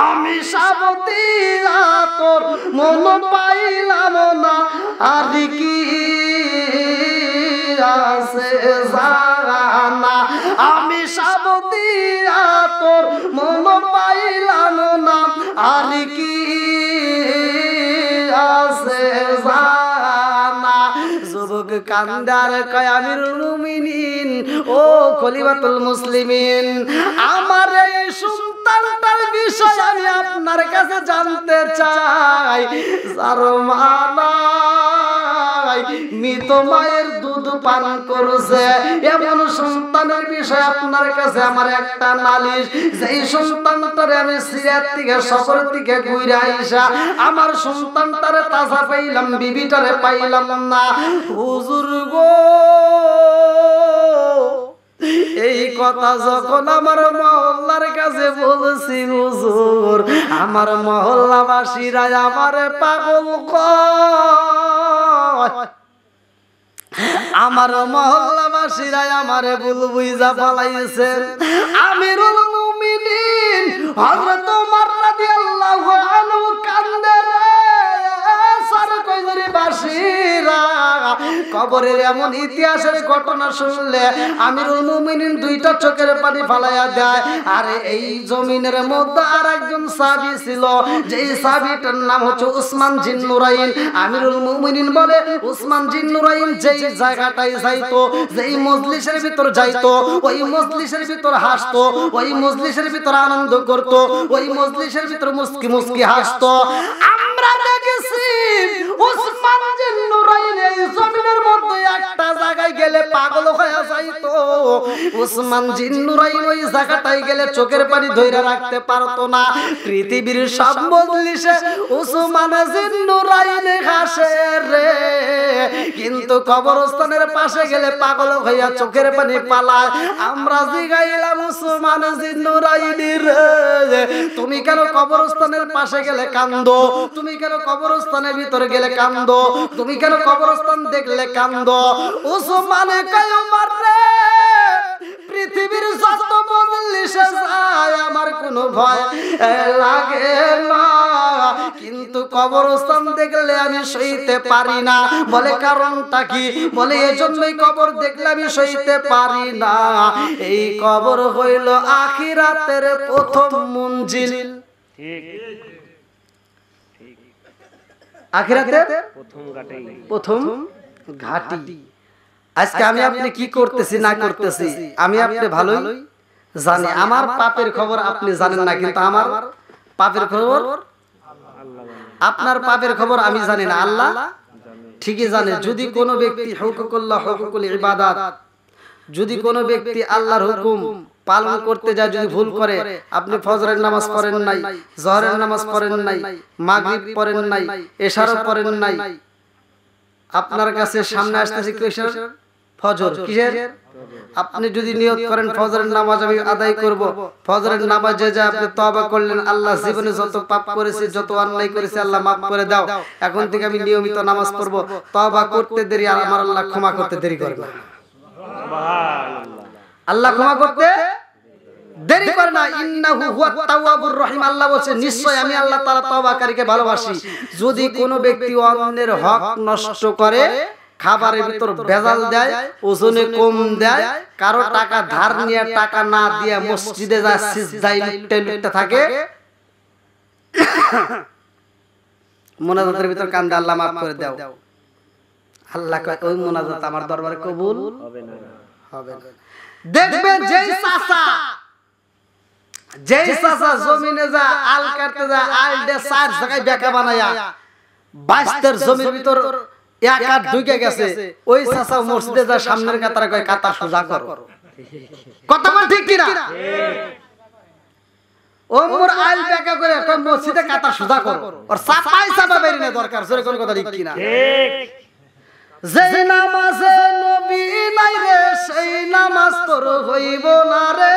আমি সাবতিয়া তোর মন পাইলাম না, আর কি আছে জানা, আমি সাবতিয়া তোর মন পাইলাম না, আর কি আছে জানা। যুবক কান্দার কয় আমিরুল মুমিনিন ও খলিফাতুল মুসলিমিন, আমার এই সন্তানটার বিষয় আমি আপনার কাছে জানতে চাই। যার মা নাই, মৃত মায়ের দুধ পান করছে, এমন সন্তানের বিষয় আপনার কাছে আমার একটা নালিশ। যেই সন্তানটারে আমি সিরিয়ার থেকে সফর থেকে ঘুরে আইসা আমার সন্তানটারে তাজা পাইলাম, বিবিটারে পাইলাম না। হুজুর গো এই কথা যখন আমার মহল্লার কাছে বলছি হুজুর, আমার মহল্লাবাসীরা আমারে পাগল কয়, আমার মহল্লাবাসীরা আমারে বুলবুইজা পালাইছে। আমিরুল মুমিনিন হযরত ওমর রাদিয়াল্লাহু আনহু কান্দে রে, সার কই বাসীরা, কবরের এমন ইতিহাসের ঘটনা শুনলে আমিরুল মুমিনিন দুইটা চোখের পানি ফালাইয়া দেয়। আরে এই জমিনের মধ্যে আর একজন সাহাবী ছিল, যেই সাহাবীটার নাম হচ্ছে উসমান জিন্নুরাইন। আমিরুল মুমিনিন বলে উসমান জিন্নুরাইন যেই জায়গাটায় যাইতো, যেই মজলিসের ভিতর যাইতো, ওই মজলিসের ভিতর হাসতো, ওই মজলিসের ভিতর আনন্দ করতো, ওই মজলিসের ভিতর মুস্কি মুস্কি হাসতো। আমরা দেখেছি উসমান জিন্নুরাইন এই জমিনের মধ্যে একটা জায়গায় গেলে পাগল হয়ে যাইতো। উসমান জিন্নুরাইন ওই জায়গাটায় গেলে চোখের পানি ধরে রাখতে পারতো না। পৃথিবীর সব মজলিসে উসমান জিন্নুরাইন হাসে রে, কিন্তু কবরস্থানের পাশে গেলে পাগল হইয়া চোখের পানি পালায়। আমরা জিগাইলাম উসমান জিন্নুরাইন রে, তুমি কেন কবরস্থানের পাশে গেলে কান্দো? তুমি কেন কবরস্থানের ভিতরে গেলে কান্দো? তুমি কেন কবরস্থান দেখলে কান্দো? উসমানে কয় ওমর রে, পৃথিবীর যত মজলিসে যায় আমার কোনো ভয় লাগে না, কিন্তু কবরস্থান দেখলে আমি সইতে পারি না। বলে কারণটা কি? বলে এজন্যই কবর দেখলে আমি সইতে পারি না, এই কবর হইল আখিরাতের প্রথম মঞ্জিল। ঠিক আখিরাতের প্রথম ঘাটি। আজকে আমি আপনি কি করতেছি না করতেছি আমি আপনি ভালোই জানি। আমার পাপের খবর আপনি জানেন না, কিন্তু আমার পাপের খবর, আপনার পাপের খবর আমি জানি না, আল্লাহ ঠিকই জানে। যদি কোনো ব্যক্তি হুকুকুল্লাহ হুকুকুল ইবাদাত, যদি কোনো ব্যক্তি আল্লাহর হুকুম পালন করতে যায়, যদি ভুল করে, আপনি ফজরের নামাজ পড়েন নাই, জোহরের নামাজ পড়েন নাই, মাগরিব পড়েন নাই, এশারও পড়েন নাই, আপনার কাছে সামনে আসতেছে কিসের? ফজর। কিসের? আপনি যদি নিয়ত করেন ফজরের নামাজ আমি আদায় করব, ফজরের নামাজে যা আপনি তওবা করলেন, আল্লাহ জীবনে যত পাপ করেছি, যত অন্যায় করেছি আল্লাহ মাফ করে দাও, এখন থেকে আমি নিয়মিত নামাজ পড়ব। তওবা করতে দেরি আর আমার আল্লাহ ক্ষমা করতে দেরি করবে না। আল্লাহ ক্ষমা করতে দেরি করে না। ইন্নাহু হুয়াত তাওয়াবুর রহিম। আল্লাহ বলছে নিশ্চয় আমি আল্লাহ তাআলা তওবাকারীকে ভালোবাসি। যদি কোনো ব্যক্তি অন্যের হক নষ্ট করে, খাবারের ভিতর ভেজাল দেয়, ওজনে কম দেয়, কারো টাকা ধার নিয়ে টাকা না দিয়ে মসজিদে যায় সিজদায় লিপ্ত থাকে, মুনাজাতের ভিতর কান্দে আল্লাহ মাফ করে দাও, আল্লাহ কয় ওই মুনাজাত আমার দরবারে কবুল হবে না। দেখবেন যেই চাচা জমিনে যা আল কাটতে যা আল দে চার জায়গায় বেকা বানায়া বাইস্তের জমির ভিতর এক হাত ঢুকে গেছে, ওই চাচা মসজিদে যা সামনের কাতারে কয় কাতা সোজা করো। কথা বল ঠিক কিনা? ও মোর আল বেকা করে কয় মসজিদে কাতা সোজা করো, আর চাপাই চাপা বেরি না দরকার। সরে কোন কথা ঠিক কিনা? ঠিক যেই নামাজে নবী নাই রে সেই নামাজ তোর হইব না রে,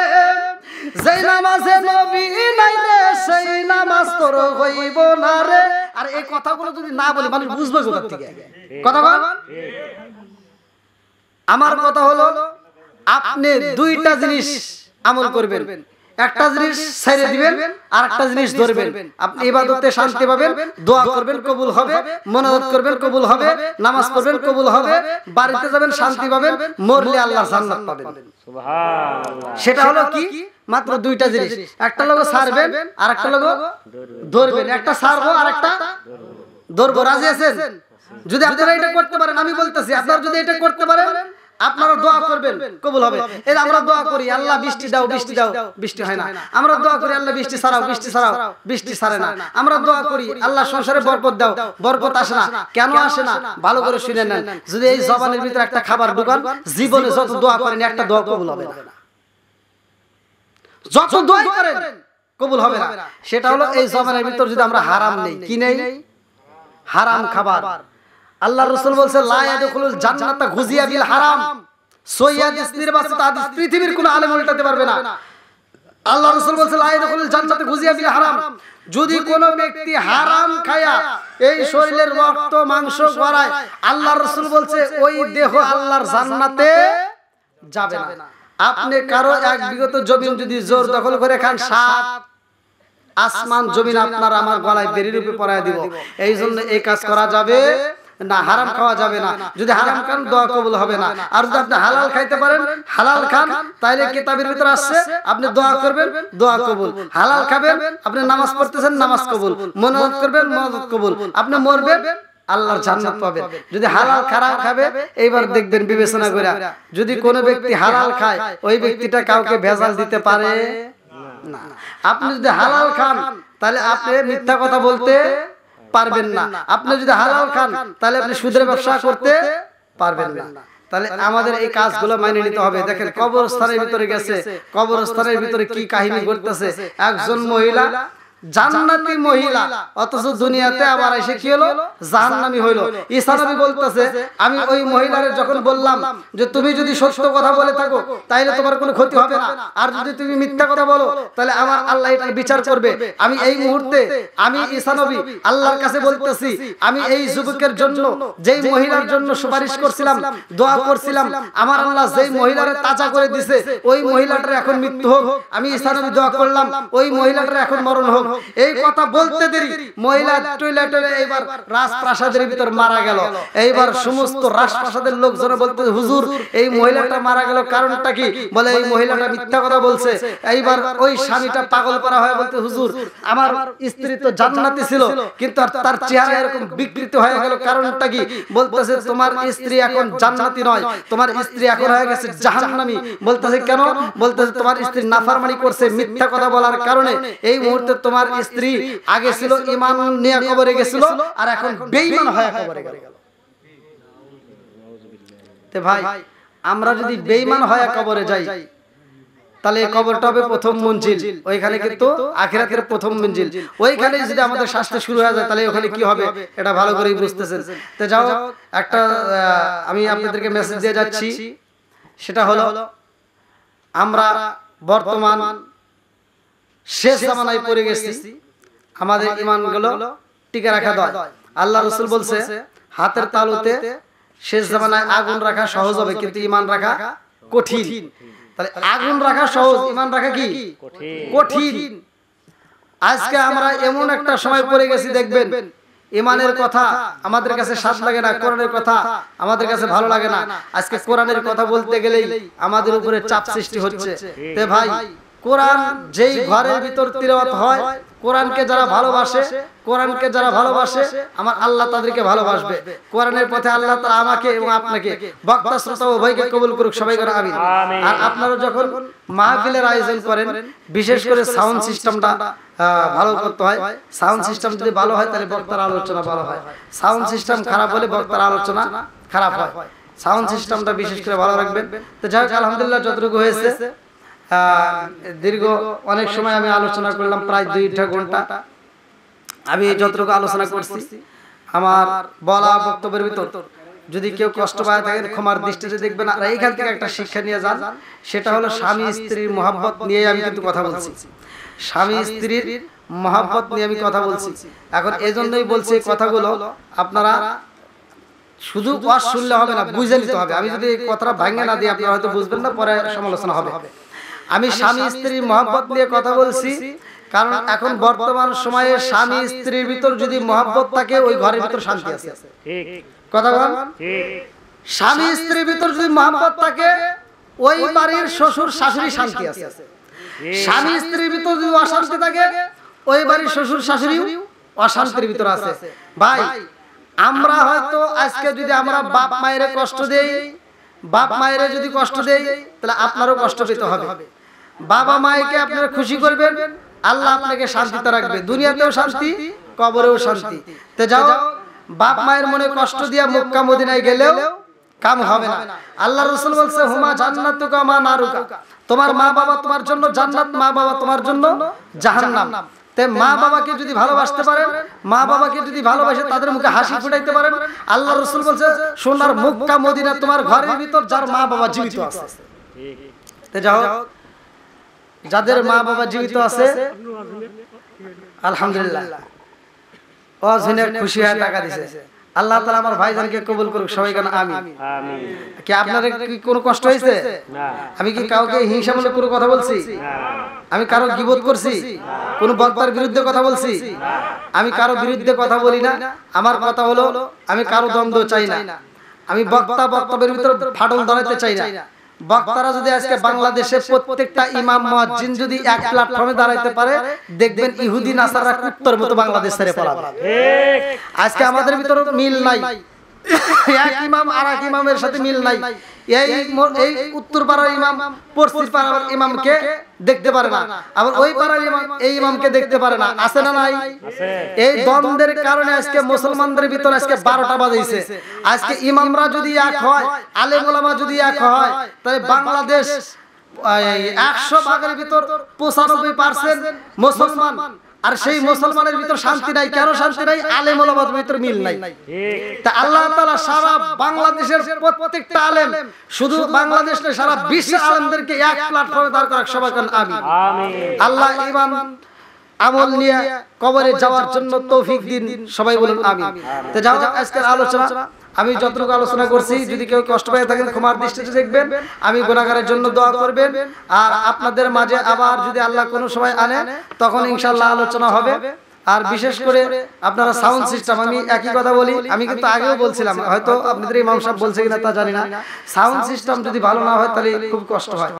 যেই নামাজে নবী নাই রে সেই নামাজ তোর হইব না রে। আর এই কথাগুলো যদি না বলি মানুষ বুঝবে কোথা থেকে? কথা বল। আমার কথা হলো আপনি দুইটা জিনিস আমল করবেন, একটা জিনিস ছেড়ে দিবেন আর একটা জিনিস ধরবেন। আপনি ইবাদতে শান্তি পাবেন, দোয়া করবেন কবুল হবে, মুনাজাত করবেন কবুল হবে, নামাজ পড়বেন কবুল হবে, বাড়িতে যাবেন শান্তি পাবেন, মরলে আল্লাহর জান্নাত পাবেন। সুবহানাল্লাহ। সেটা হলো কি? মাত্র দুইটা জিনিস। একটা লোক ছাড়বেন আর একটা লোক ধরবেন। একটা ছাড়বো আর একটা ধরবো। রাজি আছেন? যদি আপনারা এটা করতে পারেন, আমি বলতেছি আপনারা যদি এটা করতে পারেন, আপনারা দোয়া করবেন কবুল হবে। এই আমরা দোয়া করি আল্লাহ বৃষ্টি দাও, বৃষ্টি দাও, বৃষ্টি হয় না। আমরা দোয়া করি আল্লাহ বৃষ্টি ছাড়াও, বৃষ্টি ছাড়াও, বৃষ্টি ছাড়ে না। আমরা দোয়া করি আল্লাহ সংসারে বরকত দাও, বরকত আসে না। কেন আসে না? ভালো করে শুনে নেন। যদি এই জবানের ভিতরে একটা খাবার ঢুকান, জীবনে যত দোয়া করেন একটা দোয়া কবুল হবে না। যত দোয়া করেন কবুল হবে না। সেটা হলো এই জবানের ভিতর যদি আমরা হারাম নেই, কি নেই? হারাম খাবার। আল্লাহ রাসূল বলেছে লা ইয়াদখুলুল জান্নাতা গুজিয়া বিল হারাম। সহিহ হাদিস, নির্বাচিত হাদিস, পৃথিবীর কোনো আলেম উল্টাতে পারবে না। আল্লাহ রাসূল বলেছে লা ইয়াদখুলুল জান্নাতা গুজিয়া বিল হারাম। যদি কোনো ব্যক্তি হারাম খায়া এই শরীরের রক্ত মাংস গড়ায়, আল্লাহ রাসূল বলছে ওই দেহ আল্লাহর জান্নাতে যাবে না। আপনি কারো এক বিগত জমিন যদি জোর দখল করে খান, সাত আসমান জমিন আপনার আমার গলায় বেরি রূপে পরায় দিব। এই জন্য এই কাজ করা যাবে না হারাম খাওয়া যাবে না, যদি হারাম খান দোয়া কবুল হবে না। আর যদি আপনি হালাল খাইতে পারেন, হালাল খান, তাইলে কিতাবের ভিতরে আসছে আপনি দোয়া করবেন, দোয়া কবুল। হালাল খাবেন, আপনি নামাজ পড়তেছেন, নামাজ কবুল। মুনাজাত করবেন, মুনাজাত কবুল। আপনি মরবেন, আল্লাহর জান্নাত পাবেন। যদি হালাল খারাপ খাবে, এইবার দেখবেন বিবেচনা করে, যদি কোনো ব্যক্তি হালাল খায় ওই ব্যক্তিটা কাউকে ভেজাল দিতে পারে না। আপনি যদি হালাল খান তাহলে আপনি মিথ্যা কথা বলতে পারবেন না। আপনি যদি হালাল খান তাহলে আপনি সুদের ব্যবসা করতে পারবেন না। তাহলে আমাদের এই কাজগুলো মেনে নিতে হবে। দেখেন কবরস্থানের ভিতরে গেছে, কবরস্থানের ভিতরে কি কাহিনী ঘটতেছে। একজন মহিলা জান্নাতি মহিলা, অথচ দুনিয়াতে আবার এসে কি হলো, জাহান্নামী হইলো। ঈসা নবী বলতেছে, আমি ওই মহিলারে যখন বললাম যে তুমি যদি সত্য কথা বলে থাকো তাইলে তোমার কোনো ক্ষতি হবে না, আর যদি তুমি মিথ্যা কথা বলো তাহলে আমার আল্লাহ এটার বিচার করবে। আমি এই মুহূর্তে আমি ঈসা নবী আল্লাহর কাছে বলতেছি, আমি এই যুবকের জন্য, যেই মহিলার জন্য সুপারিশ করছিলাম, দোয়া করছিলাম, আমার আল্লাহ যেই মহিলারে তাজা করে দিছে, ওই মহিলাটার এখন মৃত্যু হোক। আমি ঈসা নবী দোয়া করলাম ওই মহিলাটার এখন মরণ হোক। এই কথা বলতে দেরি মহিলা টয়লেটে এইবার রাজপ্রাসাদের ভিতর মারা গেল। এইবার সমস্ত রাজপ্রাসাদের লোকজন বলতে, হুজুর এই মহিলাটা মারা গেল কারণটা কি? বলে এই মহিলাটা মিথ্যা কথা বলছে। এইবার ওই স্বামীটা পাগল করা হয়, বলতে হুজুর আমার স্ত্রী তো জান্নাতি ছিল, কিন্তু তার চেহারা এরকম বিকৃত হয়ে গেল কারণটা কি? বলতেছে তোমার স্ত্রী এখন জান্নাতি নয়, তোমার স্ত্রী এখন হয়ে গেছে জাহান্নামী। বলতেছে কেন? বলতেছে তোমার স্ত্রী নাফরমানি করছে মিথ্যা কথা বলার কারণে। এই মুহূর্তে তোমার স্ত্রী আগে ছিল ঈমান নিয়ে কবরে গেছিল, আর এখন বেঈমান হয়ে কবরে গেল। তে ভাই আমরা যদি বেঈমান হয়ে কবরে যাই তাহলে এই কবরটা হবে প্রথম মঞ্জিল, ওইখানে কিন্তু আখিরাতের প্রথম মঞ্জিল। ওইখানে যদি আমাদের শাস্তি শুরু হয়ে যায় তাহলে ওখানে কি হবে এটা ভালো করেই বুঝতেছেন। তো যাও একটা আমি আপনাদেরকে মেসেজ দিয়ে যাচ্ছি, সেটা হলো আমরা বর্তমান শেষ জামানায় পড়ে গেছি। আমাদের ঈমানগুলো টিকে রাখা দরকার। আল্লাহ রাসূল বলছে হাতের তালুতে শেষ জামানায় আগুন রাখা সহজ হবে, কিন্তু ঈমান রাখা কঠিন। তাহলে আগুন রাখা সহজ, ঈমান রাখা কি কঠিন। আজকে আমরা এমন একটা সময় পড়ে গেছি, দেখবেন ঈমানের কথা আমাদের কাছে স্বাদ লাগে না, কোরআনের কথা আমাদের কাছে ভালো লাগে না। আজকে কোরআনের কথা বলতে গেলেই আমাদের উপরে চাপ সৃষ্টি হচ্ছে। তে ভাই কোরআন যেই ঘরের ভিতর তিলাওয়াত হয়, কোরআনকে যারা ভালোবাসে, কোরআনকে যারা ভালোবাসে আমার আল্লাহ তাদেরকে ভালোবাসবে। কোরআনের পথে আল্লাহ তাআলা আমাকে এবং আপনাকে, বক্তা শ্রোতা উভয়কে কবুল করুক, সবাই করে আমিন। আর আপনারা যখন মাহফিলের আয়োজন করেন, বিশেষ করে সাউন্ড সিস্টেমটা ভালো করতে হয়। সাউন্ড সিস্টেম যদি ভালো হয় তাহলে বক্তার আলোচনা ভালো হয়, সাউন্ড সিস্টেম খারাপ হলে বক্তার আলোচনা খারাপ হয়। সাউন্ড সিস্টেমটা বিশেষ করে ভালো রাখবেন। তো যাই হোক আলহামদুলিল্লাহ যতটুকু হয়েছে, দীর্ঘ অনেক সময় আমি আলোচনা করলাম, প্রায় 2 ঘন্টা আমি যতটুকু আলোচনা করছি। আমার বলা বক্তব্যের ভিতর যদি কেউ কষ্ট পায় থাকেন ক্ষমার দৃষ্টিতে দেখবেন। আর এইখান থেকে একটা শিক্ষা নিয়ে যান, সেটা হলো স্বামী স্ত্রীর মহব্বত নিয়ে আমি কিন্তু কথা বলছি। স্বামী স্ত্রীর মহব্বত নিয়ে আমি কথা বলছি। এখন এই জন্যই বলছি এই কথাগুলো আপনারা শুধু ওয়াজ শুনলে হবে না, বুঝে নিতে হবে। আমি যদি কথাটা ভাঙে না দিই আপনারা হয়তো বুঝবেন না, পরে সমালোচনা হবে। আমি স্বামী স্ত্রীর মহব্বত নিয়ে কথা বলছি কারণ এখন বর্তমান সময়ে স্বামী স্ত্রীর ভিতর যদি মহব্বত থাকে ওই ঘরের ভিতর শান্তি আছে। কথা বলেন, স্বামী স্ত্রীর ভিতর যদি মহব্বত থাকে ওই বাড়ির শ্বশুর শাশুড়ি শান্তি আছে। স্বামী স্ত্রীর ভিতর যদি অশান্তি থাকে ওই বাড়ির শ্বশুর শাশুড়ি অশান্তির ভিতর আছে। ভাই আমরা হয়তো আজকে যদি আমরা বাপ মায়ের কষ্ট দেই, বাপ মায়ের যদি কষ্ট দেই তাহলে আপনারও কষ্ট পেতে হবে। বাবা মায়েকে আপনারা খুশি করবেন, আল্লাহ আপনাকে শান্তিতে রাখবে, দুনিয়াতেও শান্তি কবরেও শান্তি। তো যাও বাপ মায়ের মনে কষ্ট দিয়া মক্কা মদিনায় গেলেও কাম হবে না। আল্লাহ রাসূল বলছে হুমা জান্নাতুকা মা নারুকা, তোমার মা বাবা তোমার জন্য জান্নাত, মা বাবা তোমার জন্য জাহান্নাম। তাই মা বাবাকে যদি ভালোবাসতে পারেন, মা বাবাকে যদি ভালোবাসে তাদের মুখে হাসি ফুটাইতে পারেন, আল্লাহ রাসূল বলছে সোনার মক্কা মদিনা তোমার ঘরের ভিতর যার মা বাবা জীবিত আছে। তো যাও যাদের মা বাবা জীবিত আছে আলহামদুলিল্লাহ, খুশি হয়ে টাকা দিছে। আল্লাহ তাআলা আমার ভাইজানকে কবুল করুক, সবাই কেন আমিন। আমিন। কি আপনাদের কি কোনো কষ্ট হয়েছে? না। আমি কি কাউকে হিংসামূলক কোনো কথা বলছি? না। আমি কারো গীবত করছি? কোন বক্তার বিরুদ্ধে কথা বলছি? আমি কারো বিরুদ্ধে কথা বলি না। আমার কথা হলো আমি কারো দ্বন্দ্ব চাই না। আমি বক্তব্যের ভিতরে ফাটল ধরাতে চাই না। বক্তারা যদি আজকে বাংলাদেশে প্রত্যেকটা ইমাম মুয়াজ্জিন যদি এক প্ল্যাটফর্মে দাঁড়াইতে পারে, দেখবেন ইহুদি নাসারা কুত্তর মতো বাংলাদেশ ছেড়ে পালাবে। ঠিক। আজকে আমাদের ভিতরে মিল নাই, এক ইমাম আর এক ইমামের সাথে মিল নাই। এই উত্তর পাড়ার ইমাম পশ্চিম পাড়ার ইমামকে দেখতে পারে না, আবার ওই পাড়ার ইমাম এই ইমামকে দেখতে পারে না। আছে না নাই? আছে। এই দ্বন্দ্বের কারণে আজকে মুসলমানদের ভিতরে আজকে 12টা বাজাইছে। আজকে ইমামরা যদি এক হয়, আলেম ওলামা যদি এক হয়, তাহলে বাংলাদেশ 100 ভাগের ভিতর 95% মুসলমান। আর সেই মুসলমানের ভিতর শান্তি নাই। কেন শান্তি নাই? আলেম ওলামার ভিতর মিল নাই। ঠিক। তা আল্লাহ তাআলা সারা বাংলাদেশের প্রত্যেকটা আলেম, শুধু বাংলাদেশ নয় সারা বিশ্বের আলেমদেরকে এক প্ল্যাটফর্মে দাঁড় করাক, সবাই বলেন আমিন। আমিন। আল্লাহ ঈমান আমল নিয়ে কবরে যাওয়ার জন্য তৌফিক দিন, সবাই বলুন আমিন। তো যাও আজকের আলোচনা আমি যতটুকু আলোচনা করছি, যদি কেউ কষ্ট পেয়ে থাকেন ক্ষমার দৃষ্টিতে দেখবেন। আমি গুনাহগারের জন্য দোয়া করবেন। আর আপনাদের মাঝে আবার যদি আল্লাহ কোনো সময় আনে, তখন ইনশাআল্লাহ আলোচনা হবে। আর বিশেষ করে আপনারা সাউন্ড সিস্টেম, আমি একই কথা বলি, আমি কিন্তু আগেও বলছিলাম, হয়তো আপনাদের ইমাম সাহেব বলছে কিনা তা জানি না, সাউন্ড সিস্টেম যদি ভালো না হয় তাহলে খুব কষ্ট হয়।